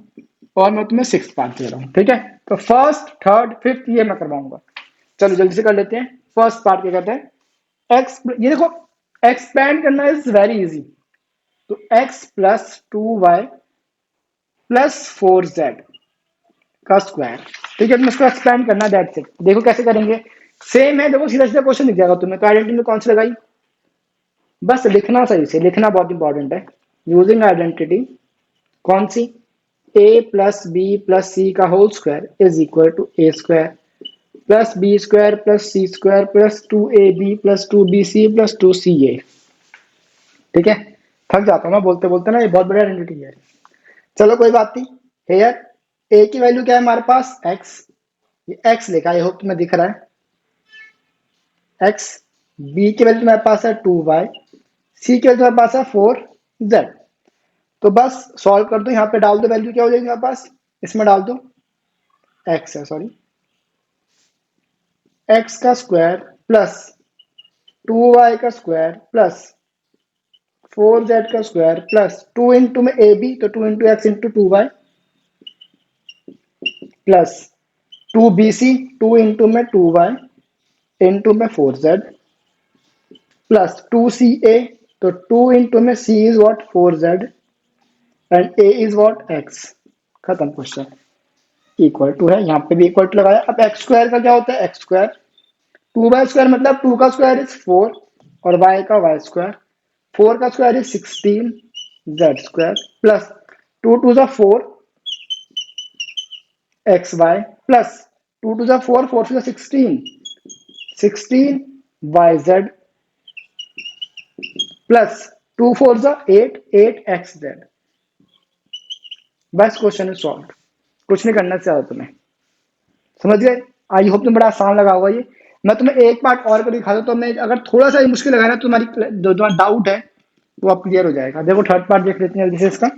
और मैं तुम्हें सिक्स पार्ट दे रहा हूँ। ठीक है, तो फर्स्ट थर्ड फिफ्थ ये मैं करवाऊंगा। चलो जल्दी से कर लेते हैं। फर्स्ट पार्ट क्या कहते हैं, एक्स, ये देखो एक्सपैंड करना इज वेरी इजी। तो x plus 2y plus 4z का स्क्वायर। ठीक है, तुम इसको एक्सपैंड करना, दैट्स इट। देखो कैसे करेंगे, सेम है। देखो सीधा सीधा क्वेश्चन दिख जाएगा तुम्हें। तो आइडेंटिटी में कौन सी लगाई, बस लिखना सही से, लिखना बहुत इंपॉर्टेंट है। यूजिंग आइडेंटिटी कौन सी, a plus B plus C का whole square is equal to A square plus B square plus C square plus 2ab plus 2bc plus 2ca। ठीक है, थक जाता हूँ मैं बोलते बोलते ना, ये बहुत बड़ी आइडेंटिटी है। चलो कोई बात नहीं। हेयर ए की वैल्यू क्या है हमारे पास, x। ये x लिखा, आई होप तुम्हें दिख रहा है x। b की वैल्यू तुम्हारे पास है 2y, c की वैल्यू तुम्हारे पास है 4z। तो बस सॉल्व कर दो, यहाँ पे डाल दो, वैल्यू क्या हो जाएगी हमारे पास, इसमें डाल दो, x है सॉरी, x का स्क्वायर प्लस 2y का स्क्वायर प्लस 4z का स्क्वायर प्लस 2 इंटू में ए बी, तो 2 into x into 2y plus 2bc, 2 into में 2y इंटू में 4z प्लस 2ca, तो 2 इंटू में c is what 4z and a is what x। खत्म question. Equal to है, यहाँ पे भी इक्वल टू लगाया। अब एक्स स्क्वायर का क्या होता है, एक्स स्क्वायर 2y स्क्वायर मतलब 2 का स्क्वायर इज 4 और y का y स्क्वायर, 4 का square is 16 z square plus 2 टू ज़ा 4 xy प्लस 2 टू ज़ा 4, 4 टू ज़ा 16 yz प्लस 2 4 ज़ा 8 8xz। बस क्वेश्चन इज सॉल्व, कुछ नहीं करना चाहिए तुम्हें। समझ गए? आई होप तुम, बड़ा आसान लगा होगा ये। मैं तुम्हें एक पार्ट और कर दिखा दूं, तो मैं अगर थोड़ा सा मुश्किल लगाया ना, तुम्हारी जो तुम्हारा डाउट है वो अब क्लियर हो जाएगा। देखो थर्ड पार्ट देख लेते हैं जल्दी से इसका।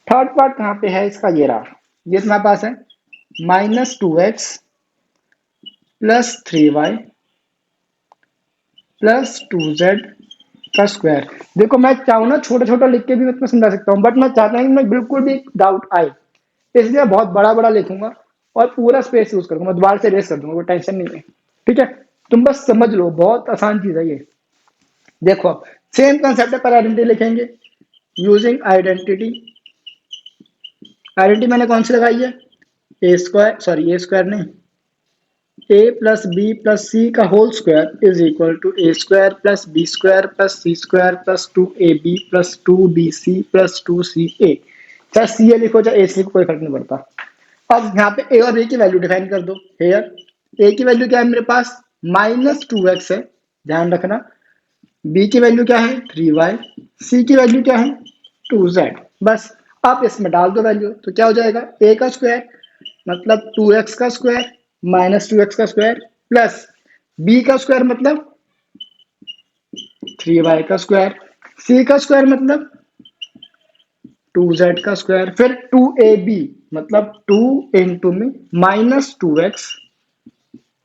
थर्ड पार्ट कहाँ पे है इसका, ये रहा। ये तुम्हारे पास है -2x plus 3y plus 2z का स्क्वायर। देखो मैं चाहूँ ना छोटा छोटा लिख के भी मैं तुम्हें समझा सकता हूँ, बट मैं चाहता हूँ कि मैं बिल्कुल भी डाउट आए, इसलिए मैं बहुत बड़ा बड़ा लिखूंगा और पूरा स्पेस यूज करूंगा। दोबारा से रेस कर दूंगा, कोई टेंशन नहीं है। ठीक है, तुम बस समझ लो, बहुत आसान चीज है ये। देखो अब सेम कंसेप्ट है, पर आइडेंटिटी लिखेंगे यूजिंग आइडेंटिटी। आइडेंटिटी मैंने कौन सी लगाई है, A square, sorry A square नहीं, a plus B plus C का whole square is equal to A square plus B square plus C square plus 2ab plus 2bc plus 2ca। चाहे सी ए लिखो चाहे ए सी लिखो, कोई फर्क नहीं पड़ता। अब यहाँ पे ए और बी की वैल्यू डिफाइन कर दो। हेयर ए की वैल्यू क्या है मेरे पास, माइनस 2x है, ध्यान रखना। b की वैल्यू क्या है 3y, c की वैल्यू क्या है 2z। बस आप इसमें डाल दो वैल्यू, तो क्या हो जाएगा a का स्क्वायर मतलब 2x का स्क्वायर माइनस 2x का स्क्वायर प्लस b का स्क्वायर मतलब 3y का स्क्वायर, c का स्क्वायर मतलब 2z का स्क्वायर, फिर 2ab मतलब 2 इंटू में माइनस 2x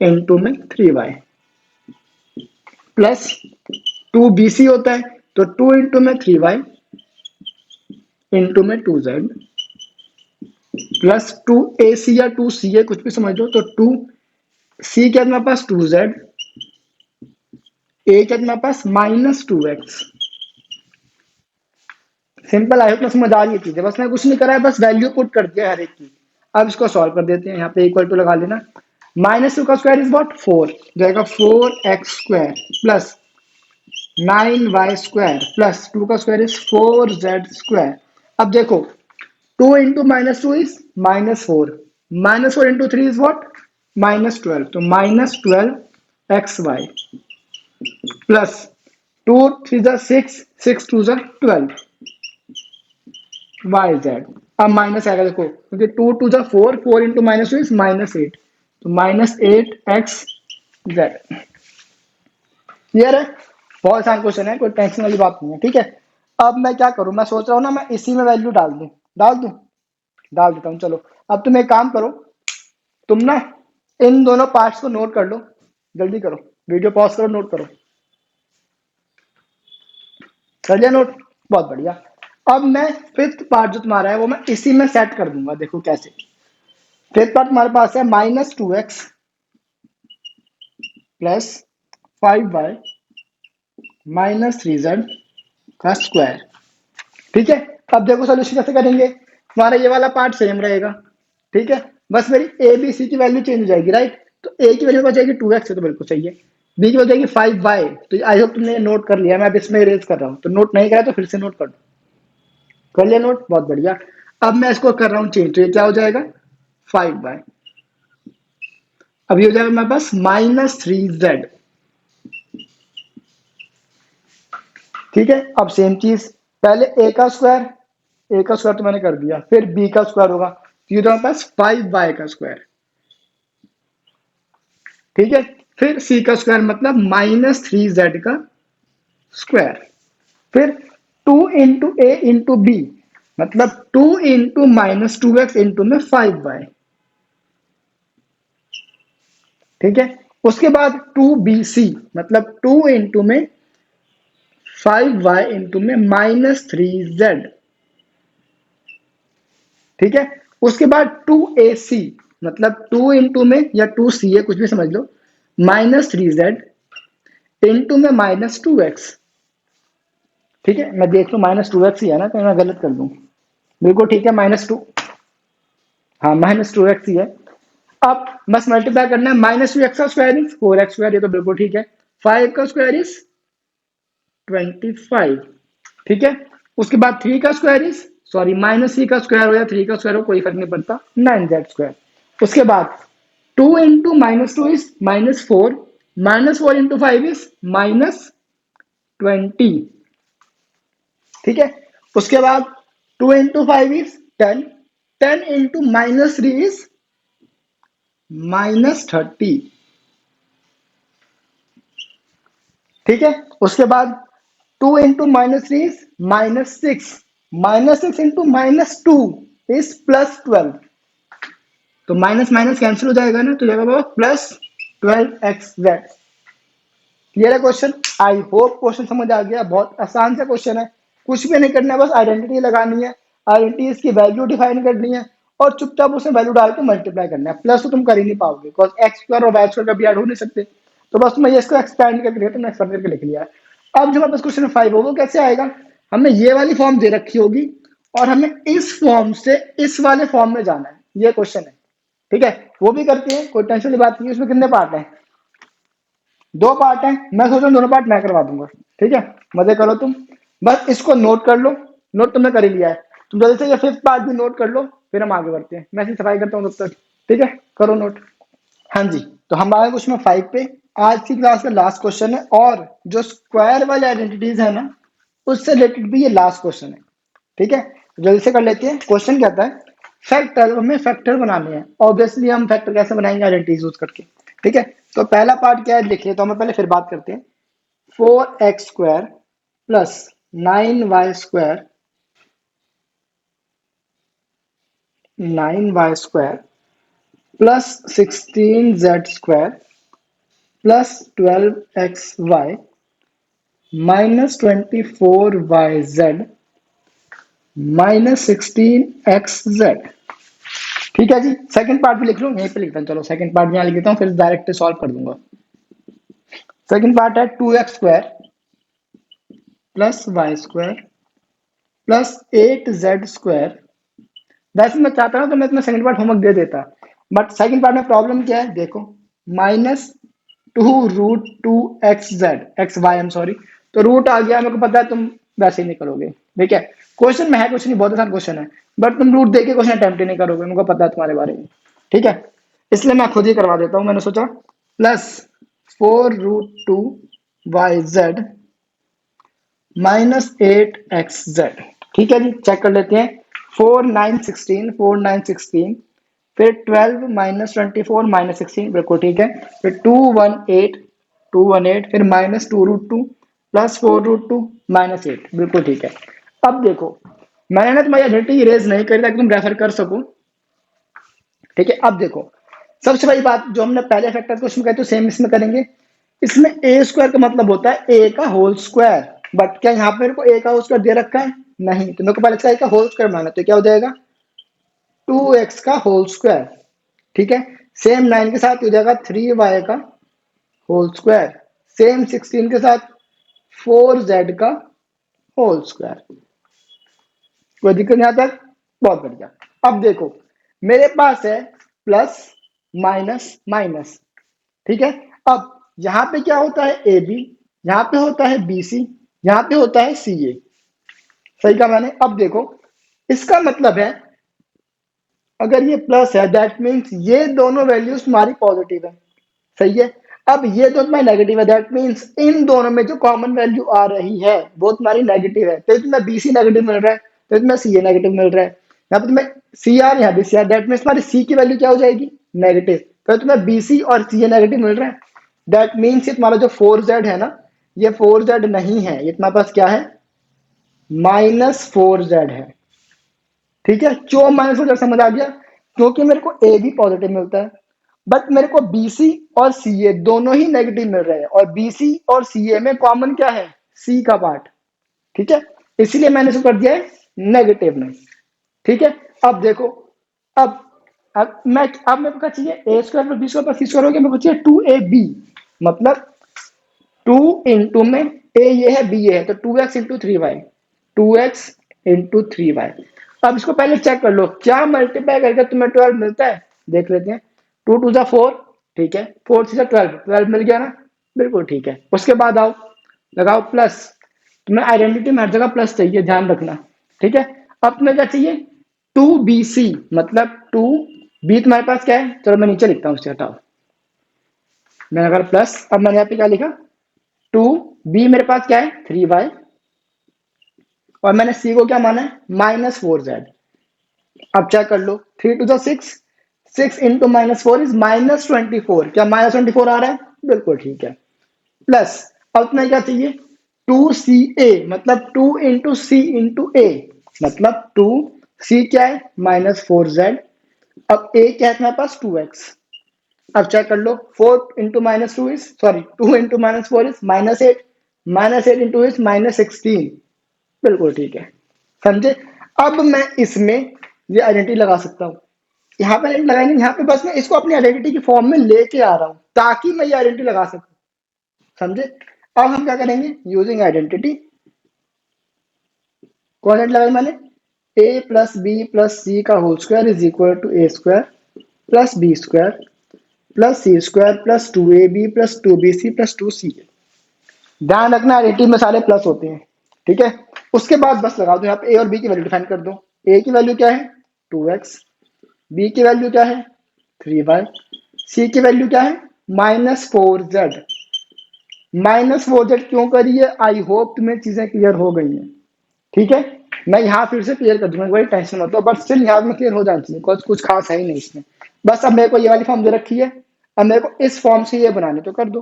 इंटू में 3y प्लस 2bc होता है तो 2 इंटू में 3y इंटू में 2z प्लस 2ac या 2ca कुछ भी समझ लो, तो 2c के अपने पास 2z, a के अपने पास minus 2x। Simple I hope में समझ आ रही है चीजें, बस मैं कुछ नहीं करा है, बस वैल्यू पुट कर दिया हर एक की। अब इसको सॉल्व कर देते हैं, यहाँ पे इक्वल टू लगा लेना। माइनस 2 का स्क्वायर इज वॉट 4, जाएगा 4x square plus 9y square plus 2 का स्क्वायर इज 4z स्क्वायर। अब देखो 2 into minus 2 is -4, -4 into 3 is what -12, तो -12xy प्लस 2 3 जा 6, 6 2 जा 12 वाई जेड। अब माइनस आएगा देखो, क्योंकि 2 2 जा 4, 4 इंटू माइनस 2 इज -8, तो -8x z। क्लियर है? बहुत आसान क्वेश्चन है, कोई टेंशन वाली बात नहीं है, ठीक है। अब मैं क्या करूं, मैं सोच रहा हूं ना मैं इसी में वैल्यू डाल देता हूं। चलो अब तुम एक काम करो, तुम ना इन दोनों पार्ट्स को नोट कर लो, जल्दी करो, वीडियो पॉज करो, नोट करो। कर लिया नोट? बहुत बढ़िया। अब मैं फिफ्थ पार्ट जो तुम्हारा है वो मैं इसी में सेट कर दूंगा, देखो कैसे। फिफ्थ पार्ट तुम्हारे पास है -2x प्लस 5y -3z का स्क्वायर, ठीक है। अब देखो सोल्यूशन कैसे करेंगे, तुम्हारा ये वाला पार्ट सेम रहेगा, ठीक है। बस मेरी ए बी सी की वैल्यू चेंज हो जाएगी, राइट। तो ए की वैल्यू हो जाएगी 2x, तो बिल्कुल सही है। बी की हो जाएगी 5y, तो आई होप तुमने नोट कर लिया, मैं अब इसमें इरेज कर रहा हूँ, तो नोट नहीं करा तो फिर से नोट कर लिया नोट, बहुत बढ़िया। अब मैं इसको कर रहा हूँ चेंज, तो ये क्या हो जाएगा 5y। अब ये हो जाएगा मेरे पास -3z, ठीक है। अब सेम चीज, पहले ए का स्क्वायर तो मैंने कर दिया, फिर बी का स्क्वायर होगा, तो ये तो हमारे पास 5y का स्क्वायर, ठीक है। फिर सी का स्क्वायर मतलब -3z का स्क्वायर, फिर 2 इंटू ए इंटू बी मतलब 2 इंटू -2x इंटू में 5y, ठीक है। उसके बाद 2bc मतलब 2 इंटू में 5y इंटू में -3z, ठीक है। उसके बाद 2ac मतलब 2 इंटू में या 2ca कुछ भी समझ लो -3z इंटू में -2x, ठीक है। मैं देख लूँ -2x ही है ना, कहीं मैं गलत कर दूं। बिल्कुल ठीक है, -2, हाँ -2x ही है। अब बस मल्टीप्लाई करना है, -2x का स्क्वायर इज 4x स्क्वायर, ये तो बिल्कुल ठीक है। 5 का स्क्वायर इज 25, ठीक है। उसके बाद 3 का स्क्वायर इज, सॉरी -3 का स्क्वायर हो या 3 का स्क्वायर हो कोई फर्क नहीं पड़ता, 9z स्क्वायर। उसके बाद 2 इंटू -2 इज -4, -4 इंटू 5 इज -20, ठीक है। उसके बाद 2 इंटू 5 इज 10, 10 इंटू -3 इज -30, ठीक है। उसके बाद 2 इंटू -3 इज -6, -6 इंटू -2 इज +12, तो माइनस माइनस कैंसिल हो जाएगा ना, तो जाएगा +12xz। क्लियर है क्वेश्चन? आई होप क्वेश्चन समझ आ गया, बहुत आसान सा क्वेश्चन है, कुछ भी नहीं करना है, बस आइडेंटिटी लगानी है, आइडेंटिटी इसकी वैल्यू डिफाइन करनी है और चुपचाप उसमें वैल्यू डाल के मल्टीप्लाई करना है। प्लस तो तुम कर ही नहीं पाओगे, बिकॉज एक्स स्क्वायर और वाई स्क्वायर कभी ऐड हो नहीं सकते, तो बस मैं इसको एक्सपेंड करके तुमने एक्सपेंड करके लिख लिया है। अब जो हमारे पास क्वेश्चन 5 हो वो कैसे आएगा, हमें ये वाली फॉर्म दे रखी होगी और हमें इस फॉर्म से इस वाले फॉर्म में जाना है, ये क्वेश्चन है, ठीक है। वो भी करते हैं, कोई टेंशन की बात नहीं है। उसमें कितने पार्ट हैं, 2 पार्ट हैं, मैं सोच रहा हूँ दोनों पार्ट मैं करवा दूंगा, ठीक है। मजे करो तुम, बस इसको नोट कर लो, नोट तुमने कर ही लिया है, तुम जल्दी से ये फिफ्थ पार्ट भी नोट कर लो, फिर हम आगे बढ़ते हैं। मैं इसकी सफाई करता हूँ तब तक, ठीक है, करो नोट। हाँ जी, तो हम आए क्वेश्चन 5 पे। आज की क्लास का लास्ट क्वेश्चन है, और जो स्क्वायर वाले आइडेंटिटीज है ना, उससे रिलेटेड भी ये लास्ट क्वेश्चन है। ठीक है, जल्दी से कर लेते हैं। क्वेश्चन कहता है फैक्टर, हमें फैक्टर बनाने हैं। ऑब्वियसली हम फैक्टर कैसे बनाएंगे, आइडेंटिटीज यूज करके। ठीक है, तो पहला पार्ट क्या है लिख लेते, तो हमें पहले फिर बात करते हैं। 4x² plus 9y² 9y² plus 16z² plus 12xy minus 24yz minus 16xz। ठीक है जी, सेकंड पार्ट भी लिख लो, यहीं पे लिखता हूँ। चलो सेकंड पार्ट यहाँ लिख देता हूँ, फिर डायरेक्ट सॉल्व कर दूंगा। सेकंड पार्ट है 2x² plus y² plus 8z²। वैसे मैं चाहता हूँ तो मैं तुम्हें सेकंड पार्ट होमवर्क दे देता, बट सेकंड पार्ट में प्रॉब्लम क्या है देखो, minus 2√2xz X Y, um sorry, तो रूट आ गया। मेरे को पता है तुम वैसे ही नहीं करोगे। ठीक है, क्वेश्चन में है, क्वेश्चन नहीं, बहुत आसान क्वेश्चन है, बट तुम रूट देके क्वेश्चन अटेम्प्ट ही नहीं करोगे, मेरे को पता है तुम्हारे बारे में। ठीक है, इसलिए मैं खुद ही करवा देता हूँ। मैंने सोचा प्लस 4√2yz माइनस 8xz। ठीक है जी, चेक कर लेते हैं। 4 9 16 फिर 12 माइनस 24 माइनस 16, बिल्कुल ठीक है। फिर 2 1 8 फिर माइनस 2√2 प्लस 4√2 माइनस 8, बिल्कुल ठीक है। अब देखो, मैंने ना तुम्हारी आइडेंटिटी इरेज नहीं करी ताकि तुम रेफर कर सको। ठीक है, अब देखो, सबसे बड़ी बात जो हमने पहले फैक्टर को इसमें कहते हैं सेम इसमें करेंगे। इसमें ए स्क्वायर का मतलब होता है ए का होल स्क्वायर, बट क्या यहाँ पे मेरे को ए का होल स्क्वायर दे रखा है? नहीं, तो मेरे को पहले इसका ए का होल स्क्वायर माना, तो क्या हो जाएगा 2x का होल स्क्वायर। ठीक है, सेम 9 के साथ हो जाएगा 3y का होल स्क्वायर, सेम 16 के साथ 4z का होल स्क्वायर। कोई दिक्कत नहीं आता? बहुत बढ़िया। अब देखो, मेरे पास है प्लस माइनस माइनस। ठीक है, अब यहाँ पे क्या होता है ए बी, यहाँ पे होता है बी सी, यहाँ पे होता है सी ए। सही कहा मैंने? अब देखो, इसका मतलब है अगर ये प्लस है दैट मीन्स ये दोनों वैल्यूज तुम्हारी पॉजिटिव है। सही है, अब ये तो तुम्हारी नेगेटिव है, दैट मीन्स इन दोनों में जो कॉमन वैल्यू आ रही है वो तुम्हारी नेगेटिव है। तो तुम्हें बी सी नेगेटिव मिल रहा है, तो तुम्हें सी ए नेगेटिव मिल रहा है। यहाँ पे तुम्हें सी आर, यहाँ भी सी आर, दैट मीन्स तुम्हारी सी की वैल्यू क्या हो जाएगी? नेगेटिव। तो तुम्हें बी सी और सी ए नेगेटिव मिल रहा है, दैट मीन्स ये तुम्हारा जो 4z है ना, ये 4z नहीं है, ये तुम्हारे पास क्या है? -4z है। ठीक है, क्यों -4z समझ आ गया? क्योंकि मेरे को ए भी पॉजिटिव मिलता है, बट मेरे को बीसी और सीए दोनों ही नेगेटिव मिल रहे हैं, और बीसी और सीए में कॉमन क्या है? सी का पार्ट। ठीक है, इसीलिए मैंने इसको कर दिया है नेगेटिव में। ठीक है, अब देखो, अब मेरे को क्या चाहिए? A square plus B square plus C square हो गया, मेरे को चाहिए 2ab, मतलब 2 इंटू में ए ये है बी ये है, तो 2x into 3y, 2x into 3y। अब इसको पहले चेक कर लो, क्या मल्टीप्लाई करके तुम्हें 12 मिलता है? देख लेते हैं। 2 2 जा 4, ठीक है, 4 6 12, 12 मिल गया ना, बिल्कुल ठीक है। उसके बाद आओ, लगाओ प्लस। तुम्हें आइडेंटिटी में हर जगह प्लस चाहिए, ध्यान रखना। ठीक है, अब तुम्हें क्या चाहिए? 2bc, मतलब 2b तुम्हारे पास क्या है? चलो मैं नीचे लिखता हूँ, उससे हटाओ, मैंने अगर प्लस, अब मैंने यहाँ पे क्या लिखा? 2b मेरे पास क्या है? 3y, और मैंने c को क्या माना है? -4z। अब चेक कर लो, 3 2 6, 6 इंटू -4 इज -24। क्या -24 आ रहा है? बिल्कुल ठीक है। प्लस, अब तुम्हें क्या चाहिए? 2ca, मतलब 2 इंटू सी इंटू ए, मतलब 2c क्या है? -4z। अब a क्या है तुम्हारे पास? 2x। अब चेक कर लो, 4 into -2 is, sorry 2 into -4 is -8, -8 into is -16, बिल्कुल ठीक है। समझे? अब मैं इसमें ये आइडेंटिटी लगा सकता हूँ, यहाँ पे आइडेंटिटी लगाएंगे, यहाँ पे बस मैं इसको अपनी आइडेंटिटी की फॉर्म में लेके आ रहा हूँ ताकि मैं ये आइडेंटिटी लगा सकूँ। समझे? अब हम क्या करेंगे? यूजिंग आइडेंटिटी, कौन आइडेंटिटी लगाई मैंने? a plus B plus C का whole square is equal to A square plus B square plus C square plus 2ab plus 2bc plus 2ca। ध्यान रखना, आइडेंटिटी में सारे प्लस होते हैं। ठीक है, उसके बाद बस लगा दो यहाँ पे, ए और बी की वैल्यू डिफाइन कर दो। ए की वैल्यू क्या है? 2x, बी की वैल्यू क्या है? 3y, सी की वैल्यू क्या है? -4z। -4z क्यों करी है? आई होप तुम्हें चीजें क्लियर हो गई हैं। ठीक है, मैं यहाँ फिर से क्लियर कर दूंगा, कोई टेंशन मत लो, बट स्टिल यहाँ में क्लियर हो जाना चाहिए, कुछ खास है ही नहीं इसमें। बस अब मेरे को ये वाली फॉर्म दे रखी है, अब मेरे को इस फॉर्म से ये बनाने तो कर दो।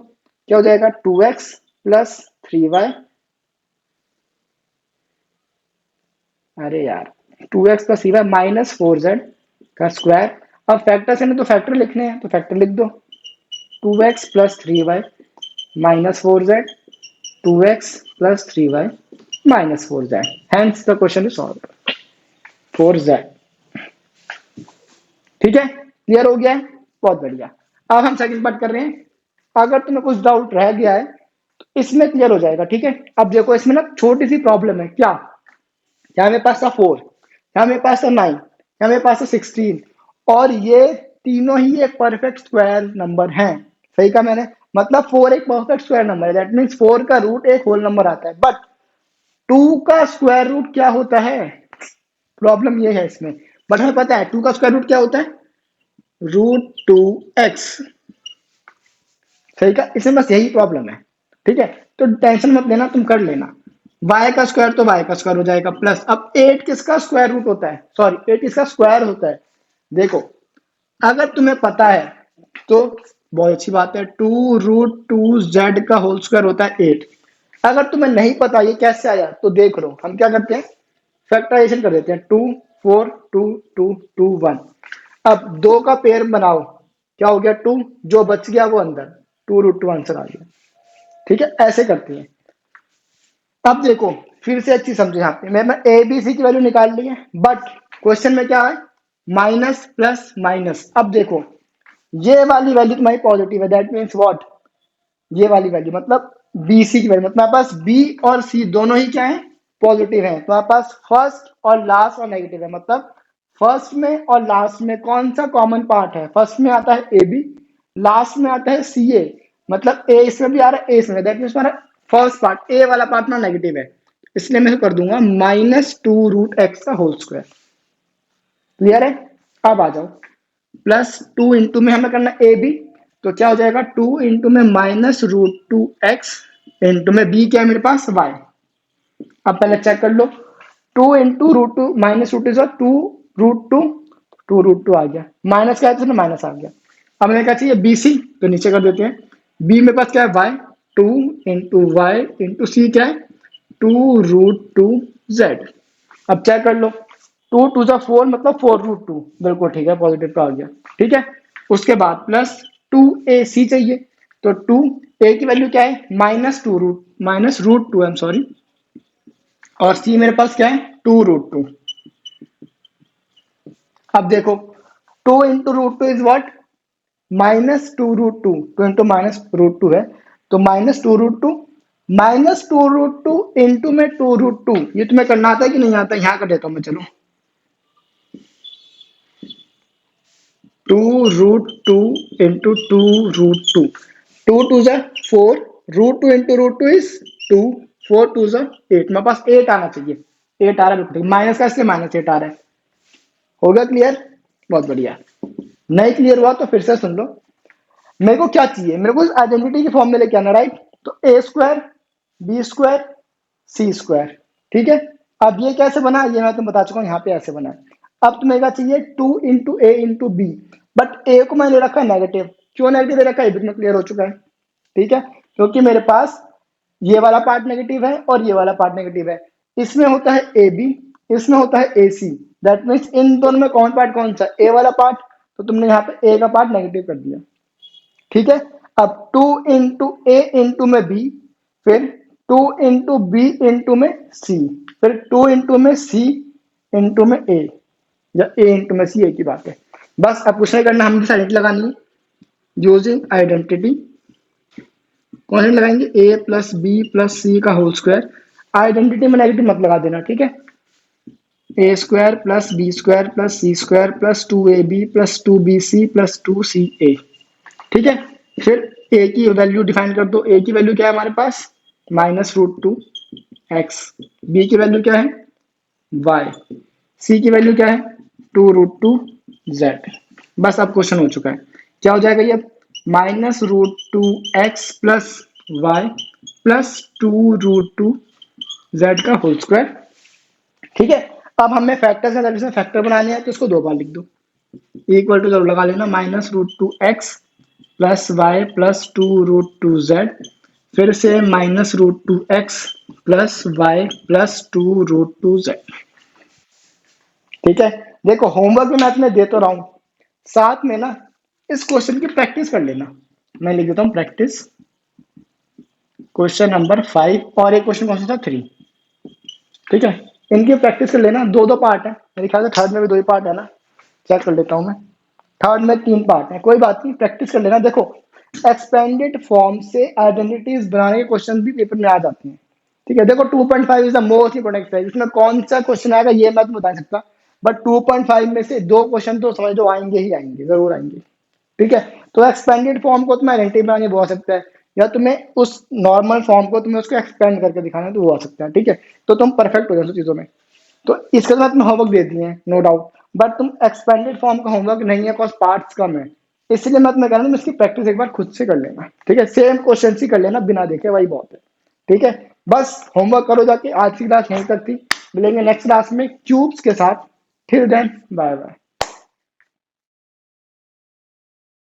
क्या हो जाएगा? 2x प्लस 3y, अरे यार 2x प्लस 3y -4z का स्क्वायर। अब फैक्टर से ना तो फैक्टर लिखने हैं, तो फैक्टर लिख दो। 2x plus 3y -4z, 2x plus 3y -4z, hence the question is solve. 4z। ठीक है, क्लियर हो गया है, बहुत बढ़िया। अब हम सेकंड पार्ट कर रहे हैं। अगर तुम्हें कुछ डाउट रह गया है तो इसमें क्लियर हो जाएगा। ठीक है, अब देखो इसमें ना छोटी सी प्रॉब्लम है। क्या? यहाँ मेरे पास था 4, यहाँ मेरे पास था 9, यहाँ मेरे पास था 16, और ये तीनों ही एक परफेक्ट स्क्वायर नंबर हैं। सही कहा मैंने, मतलब 4 एक परफेक्ट स्क्वायर नंबर है, दैट मीन्स 4 का रूट एक होल नंबर आता है। बट 2 का स्क्वायर रूट क्या होता है? प्रॉब्लम ये है इसमें। बट हमें पता है 2 का स्क्वायर रूट क्या होता है? √2x। सही कहा, इसमें बस यही प्रॉब्लम है। ठीक है, तो टेंशन मत लेना, तुम कर लेना। y का स्क्वायर तो y का स्क्वायर हो जाएगा, प्लस अब 8 किसका स्क्वायर रूट होता है? सॉरी 8 किसका स्क्वायर होता है? देखो, अगर तुम्हें पता है तो बहुत अच्छी बात है, 2√2z का होल स्क्वायर होता है 8। अगर तुम्हें नहीं पता ये कैसे आया तो देख लो, हम क्या करते हैं, फैक्टराइजेशन कर देते हैं। 2 4 2 2 2 1। अब 2 का पेयर बनाओ, क्या हो गया? 2, जो बच गया वो अंदर, 2√2 आंसर आ गया। ठीक है, ऐसे करते हैं। अब देखो फिर से अच्छी समझो, यहाँ पे मैंने ए बी सी की वैल्यू निकाल ली है, बट क्वेश्चन में क्या है? Minus plus minus. अब देखो ये वाली वैल्यू तुम्हारी पॉजिटिव है, दैट मीन्स व्हाट? ये वाली वैल्यू मतलब बी सी की वैल्यू, मतलब तुम्हारे पास बी और सी दोनों ही क्या है? पॉजिटिव है। तुम्हारे पास फर्स्ट और लास्ट और नेगेटिव है, मतलब फर्स्ट में और लास्ट में कौन सा कॉमन पार्ट है? फर्स्ट में आता है ए बी, लास्ट में आता है सी ए, मतलब ए इसमें भी आ रहा है, ए इसमें, दैट मीन्स तुम्हारा फर्स्ट पार्ट ए वाला पार्ट ना नेगेटिव है, इसलिए मैं कर दूंगा -2√x का होल स्क्वायर। क्लियर है? अब आ जाओ, +2 इंटू में हमें करना ए बी, तो क्या हो जाएगा? 2 इंटू में -√2x इंटू में बी क्या है मेरे पास? y। अब पहले चेक कर लो, 2 इंटू √2 -√2 से 2√2, 2√2 आ गया, माइनस क्या है तो माइनस आ गया। अब हमें क्या चाहिए? बी सी, तो नीचे कर देते हैं। बी मेरे पास क्या है? y, 2 इंटू वाई इंटू सी क्या है? 2√2z। अब चेक कर लो, 2 2 जा 4, मतलब 4√2, बिल्कुल ठीक है, पॉजिटिव पे आ गया। ठीक है, उसके बाद प्लस 2ac चाहिए, तो 2a की वैल्यू क्या है? -√2, आई एम सॉरी, और c मेरे पास क्या है? 2√2। अब देखो 2 इंटू √2 इज वॉट? -2√2, 2 इंटू -√2 है, तो -2√2, -2√2 इंटू में 2√2, ये तुम्हें करना आता है कि नहीं आता? यहाँ कर देता हूँ मैं, चलो। 2√2 इंटू 2√2, 2 2 जा 4, √2 इंटू √2 इज 2, 4 2 जा 8, मेरे पास 8 आना चाहिए, 8 आ रहा है, बिल्कुल माइनस का, इसलिए -8 आ रहा है। हो गया क्लियर? बहुत बढ़िया। नहीं क्लियर हुआ तो फिर से सुन लो। मेरे को क्या चाहिए? मेरे को आइडेंटिटी की फॉर्म में लेके आना, राइट? तो A square B square C square. ठीक है, अब ये कैसे बना ये मैं तुम्हें बता चुका हूँ, यहाँ पे ऐसे बना है। अब तुम्हें क्या चाहिए? 2 into A into B, but A को मैंने ले रखा है नेगेटिव। क्यों नेगेटिव ले रखा है? ये भी क्लियर हो चुका है। ठीक है, क्योंकि मेरे पास ये वाला पार्ट नेगेटिव है और ये वाला पार्ट नेगेटिव है। इसमें होता है ए बी, इसमें होता है ए सी, दैट मीन्स इन दोनों में कौन पार्ट कौन सा? ए वाला पार्ट, तो तुमने यहाँ पे ए का पार्ट नेगेटिव कर दिया। ठीक है, अब 2 इंटू ए इंटू में बी, फिर 2 इंटू बी इंटू में सी, फिर 2 इंटू में सी इंटू में ए, या ए इंटू में सी, ए की बात है। बस अब कुछ नहीं करना, हम आइडेंटिटी लगानी है। यूजिंग आइडेंटिटी कौन सी लगाएंगे? A plus B plus C का होल स्क्वायर। आइडेंटिटी में नेगेटिव मत लगा देना, ठीक है? A square plus B square plus C square plus 2ab plus 2bc plus 2ca। ठीक है, फिर ए की वैल्यू डिफाइन कर दो। ए की वैल्यू क्या है हमारे पास? -√2x। बी की वैल्यू क्या है? y। सी की वैल्यू क्या है? 2√2z। बस अब क्वेश्चन हो चुका है। क्या हो जाएगा ये? -√2x plus Y plus 2√2z का होल स्क्वायर। ठीक है, अब हमें फैक्टर से इसमें फैक्टर बनाने हैं तो इसको 2 बार लिख दो। इक्वल टू जरूर लगा लेना, -√2x plus Y plus 2√2z, फिर से -√2x plus Y plus 2√2z। ठीक है, देखो होमवर्क में मैं तुम्हें दे तो रहा हूं, साथ में ना इस क्वेश्चन की प्रैक्टिस कर लेना। मैं लिख देता हूं प्रैक्टिस क्वेश्चन नंबर 5 और एक क्वेश्चन कौन सा था 3। ठीक है, इनकी प्रैक्टिस कर लेना। 2 पार्ट है मेरे ख्याल से, थर्ड में भी 2 ही पार्ट है ना, चेक कर लेता हूँ मैं। थर्ड में 3 पार्ट है, कोई बात नहीं, प्रैक्टिस कर लेना। देखो एक्सपेंडेड फॉर्म से आइडेंटिटीज बनाने के क्वेश्चन भी पेपर में आ जाते हैं। ठीक है, देखो 2.5 is the most important exercise. इसमें कौन सा क्वेश्चन आएगा ये मैं तुम्हें बता नहीं सकता, बट 2.5 में से 2 क्वेश्चन तो समझ लो आएंगे ही आएंगे, जरूर आएंगे। ठीक है, तो एक्सपेंडेड फॉर्म को तुम्हें आइडेंटिटी बनानी बहुत सकता है, या तुम्हें उस नॉर्मल फॉर्म को तुम्हें उसको एक्सपेंड करके दिखाना है तो वो आ सकता है। ठीक है, तो तुम परफेक्ट हो जाओ चीजों में। तो इसके साथ में होमवर्क दे दिए हैं नो डाउट, बट तुम एक्सपेंडेड फॉर्म का होमवर्क नहीं है, बिकॉज पार्ट्स कम है, इसलिए मैं तुम्हें कह रहा हूँ इसकी प्रैक्टिस एक बार खुद से कर लेना। ठीक है, सेम क्वेश्चन ही कर लेना बिना देखे, वही बहुत है। ठीक है, बस होमवर्क करो जाके। आज की क्लास यहीं तक थी, मिलेंगे नेक्स्ट क्लास में क्यूब्स के साथ। Till then bye bye.